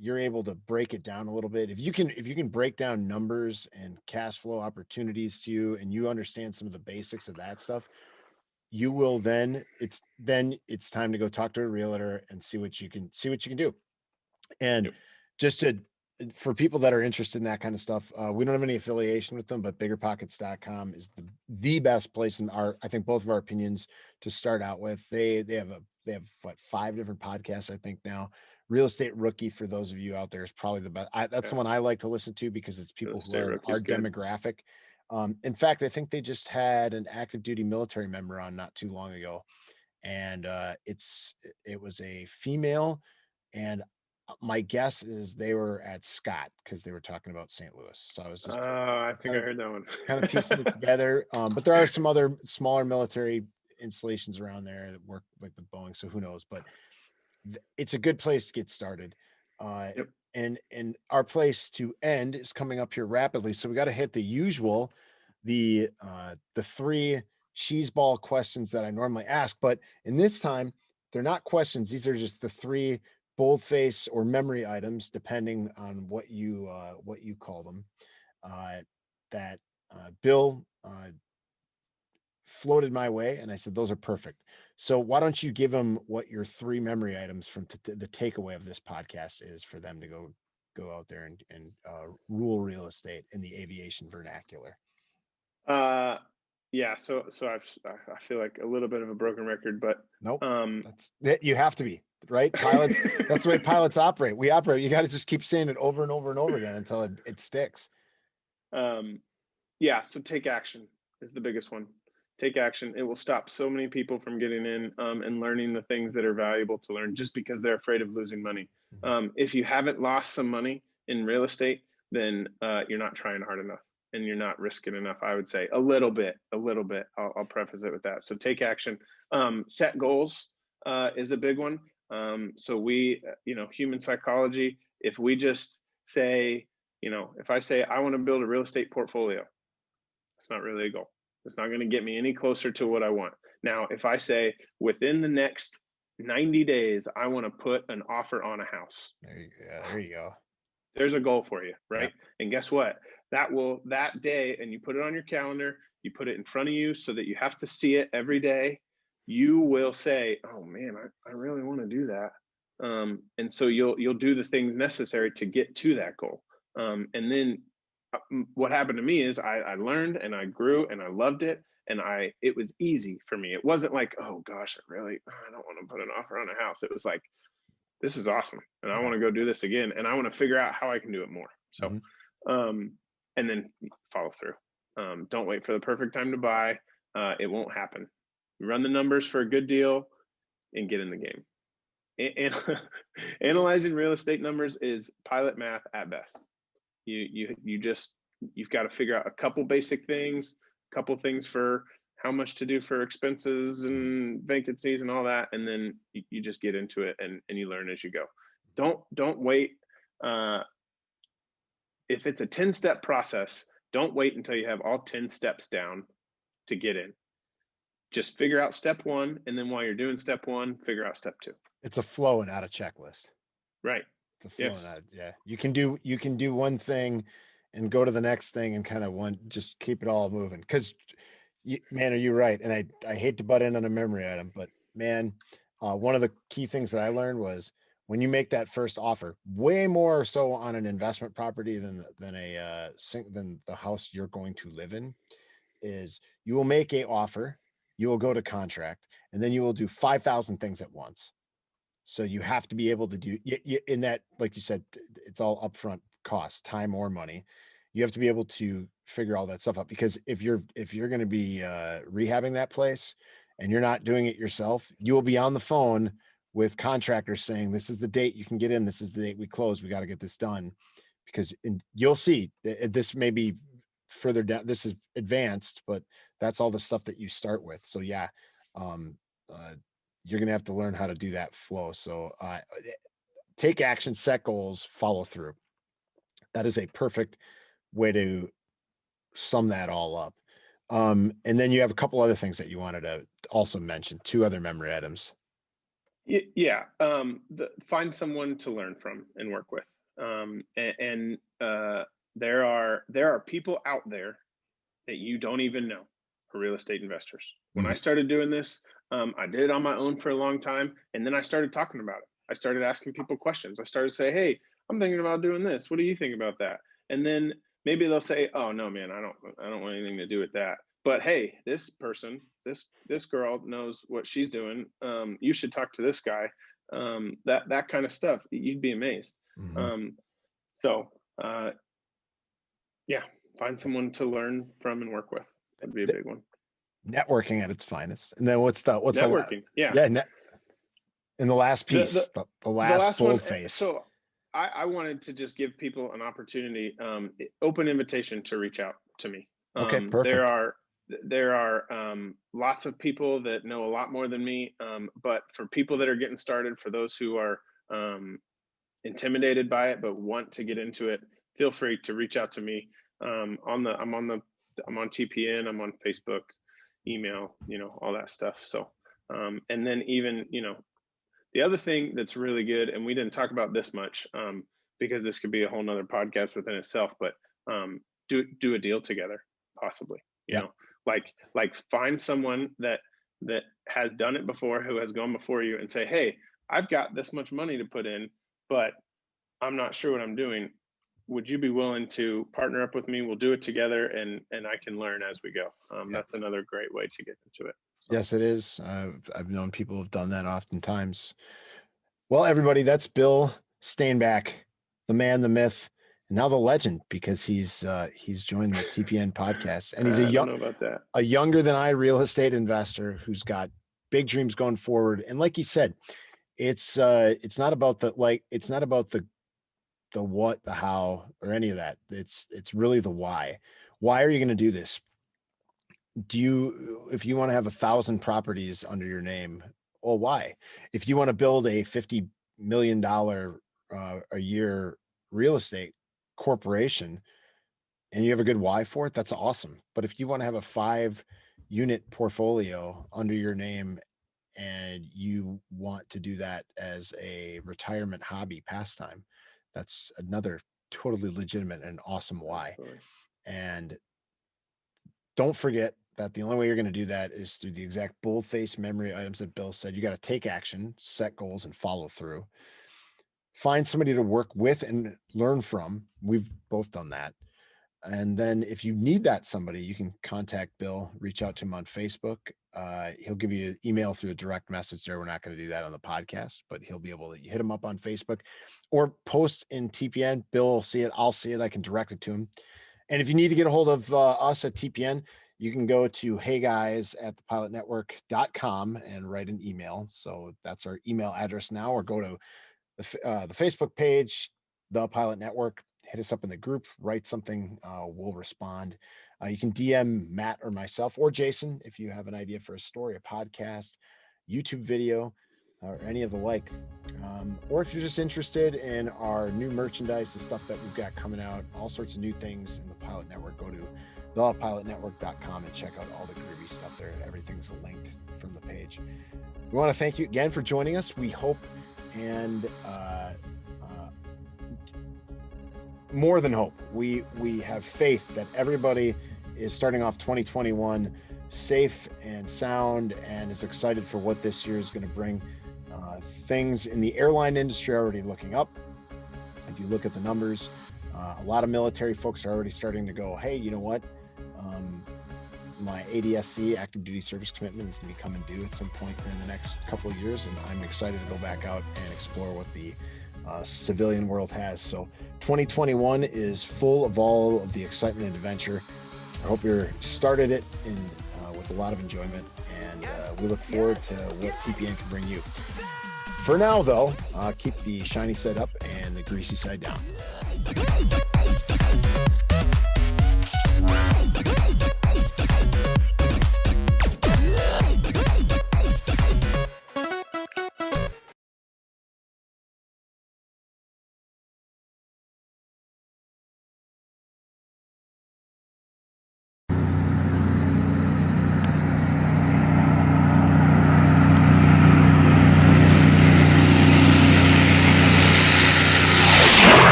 you're able to break it down a little bit. If you can break down numbers and cash flow opportunities to you, and you understand some of the basics of that stuff, you will then it's time to go talk to a realtor and see what you can do. And Yep. just to for people that are interested in that kind of stuff, we don't have any affiliation with them, but biggerpockets.com is the best place in I think both of our opinions to start out with. They have what, 5 different podcasts, I think now. Real Estate Rookie, for those of you out there, is probably the best. That's the Yeah. one I like to listen to because it's Real people who estate are in rookie our is good. demographic. In fact, I think they just had an active duty military member on not too long ago, and it was a female, and my guess is they were at Scott because they were talking about St. Louis. So I was just I think kind I of heard that one. kind of piecing it together. But there are some other smaller military installations around there that work like with Boeing. So who knows? But it's a good place to get started. Uh, Yep. and our place to end is coming up here rapidly. So we got to hit the usual, the 3 cheeseball questions that I normally ask, but in this time, they're not questions. These are just the 3 boldface or memory items, depending on what you call them. Uh, that Bill floated my way, and I said those are perfect. So why don't you give them what your 3 memory items from the takeaway of this podcast is for them to go out there and rule real estate in the aviation vernacular. Uh, yeah. So I feel like a little bit of a broken record, but Nope, um, you have to be right. Pilots, that's the way pilots operate. We operate. You got to just keep saying it over and over and over again until it sticks. yeah. So take action is the biggest one. Take action. It will stop so many people from getting in and learning the things that are valuable to learn just because they're afraid of losing money. Mhm. If you haven't lost some money in real estate, then you're not trying hard enough and you're not risking enough. I would say a little bit. I'll preface it with that. So take action. Set goals is a big one. So human psychology. If we just say, if I say I want to build a real estate portfolio, it's not really a goal. It's not going to get me any closer to what I want. Now, if I say within the next 90 days, I want to put an offer on a house, There you go. there's a goal for you, Yeah. right? And guess what? That day, and you put it on your calendar, you put it in front of you so that you have to see it every day. You will say, "Oh man, I really want to do that," and so you'll do the things necessary to get to that goal. And then what happened to me is I learned and I grew and I loved it, and it was easy for me. It wasn't like, oh gosh, I don't want to put an offer on a house. It was like, this is awesome, and I Yeah. want to go do this again, and I want to figure out how I can do it more. So, Mhm. and then follow through. Don't wait for the perfect time to buy. It won't happen. You run the numbers for a good deal and get in the game. And analyzing real estate numbers is pilot math at best. You've got to figure out a couple basic things, a couple things for how much to do for expenses and vacancies and all that, and then you just get into it and you learn as you go. Don't wait. If it's a 10-step process, don't wait until you have all 10 steps down to get in. Just figure out step 1, and then while you're doing step 1, figure out step 2. It's a flow and not a checklist. Right. It's a flow and Yes. not, yeah. You can do one thing and go to the next thing and kind of just keep it all moving. Because man, are you right? And I hate to butt in on a memory item, but man, one of the key things that I learned was when you make that first offer, way more so on an investment property than the house you're going to live in, is you will make a offer, you will go to contract, and then you will do 5,000 things at once. So you have to be able to do in that, like you said, it's all upfront cost, time or money. You have to be able to figure all that stuff out, because if you're going to be rehabbing that place and you're not doing it yourself, you will be on the phone with contractors saying, "This is the date you can get in. This is the date we close. We got to get this done." Because you'll see this may be further down. This is advanced, but that's all the stuff that you start with. So yeah, um, uh, you're gonna have to learn how to do that flow. So take action, set goals, follow through. That is a perfect way to sum that all up. And then you have a couple other things that you wanted to also mention, 2 other memory items. Yeah. Find someone to learn from and work with. There are people out there that you don't even know are real estate investors. When I started doing this, I did it on my own for a long time, and then I started talking about it. I started asking people questions. I started to say, "Hey, I'm thinking about doing this. What do you think about that?" And then maybe they'll say, "Oh no, man, I don't want anything to do with that." But hey, this person, this girl knows what she's doing. You should talk to this guy. That kind of stuff. You'd be amazed. So yeah, find someone to learn from and work with. That'd be a big one. Networking at its finest. And then what's networking? In the last piece, the last bull one. face. So I wanted to just give people an opportunity, open invitation to reach out to me. Okay, perfect. There are lots of people that know a lot more than me, but for people that are getting started, for those who are intimidated by it but want to get into it, feel free to reach out to me. I'm on TPN, I'm on Facebook, email, all that stuff. So and then even the other thing that's really good, and we didn't talk about this much because this could be a whole nother podcast within itself, but do a deal together, possibly. You know, like find someone that has done it before, who has gone before you, and say, "Hey, I've got this much money to put in, but I'm not sure what I'm doing. Would you be willing to partner up with me? We'll do it together, and I can learn as we go." That's another great way to get into it. So. Yes, it is. I've known people who've done that oftentimes. Well, everybody, that's Bill Stainback, the man, the myth, and now the legend, because he's joined the TPN podcast, and he's I don't know about that. a younger than I real estate investor who's got big dreams going forward. And like he said, it's not about the what, the how, or any of that. It's really the why. Why are you going to do this? If you want to have 1,000 properties under your name, well, why? If you want to build a $50 million a year real estate corporation and you have a good why for it, that's awesome. But if you want to have a 5-unit portfolio under your name and you want to do that as a retirement hobby pastime, that's another totally legitimate and awesome why. Absolutely. And don't forget that the only way you're going to do that is through the exact bull-face memory items that Bill said. You got to take action, set goals, and follow through. Find somebody to work with and learn from. We've both done that. And then if you need that somebody, you can contact Bill, reach out to him on Facebook. He'll give you an email through a direct message there. We're not going to do that on the podcast, but he'll be able to hit him up on Facebook or post in TPN. Bill will see it. I'll see it. I can direct it to him. And if you need to get a hold of us at TPN, you can go to heyguys@thepilotnetwork.com and write an email. So that's our email address now, or go to the Facebook page, The Pilot Network. Hit us up in the group, write something, we'll respond. You can DM Matt or myself or Jason if you have an idea for a story, a podcast, YouTube video, or any of the like. Or if you're just interested in our new merchandise, the stuff that we've got coming out, all sorts of new things in the Pilot Network, go to thepilotnetwork.com and check out all the groovy stuff there. Everything's linked from the page. We want to thank you again for joining us. We hope and more than hope, we have faith that everybody is starting off 2021 safe and sound and is excited for what this year is going to bring. Things in the airline industry are already looking up. If you look at the numbers, a lot of military folks are already starting to go, hey, you know what? My ADSC, active duty service commitment, is going to be coming due at some point in the next couple of years, and I'm excited to go back out and explore what the civilian world has. So 2021 is full of all of the excitement and adventure. I hope you're started it with a lot of enjoyment, and we look forward to what TPN can bring you. For now, though, keep the shiny side up and the greasy side down.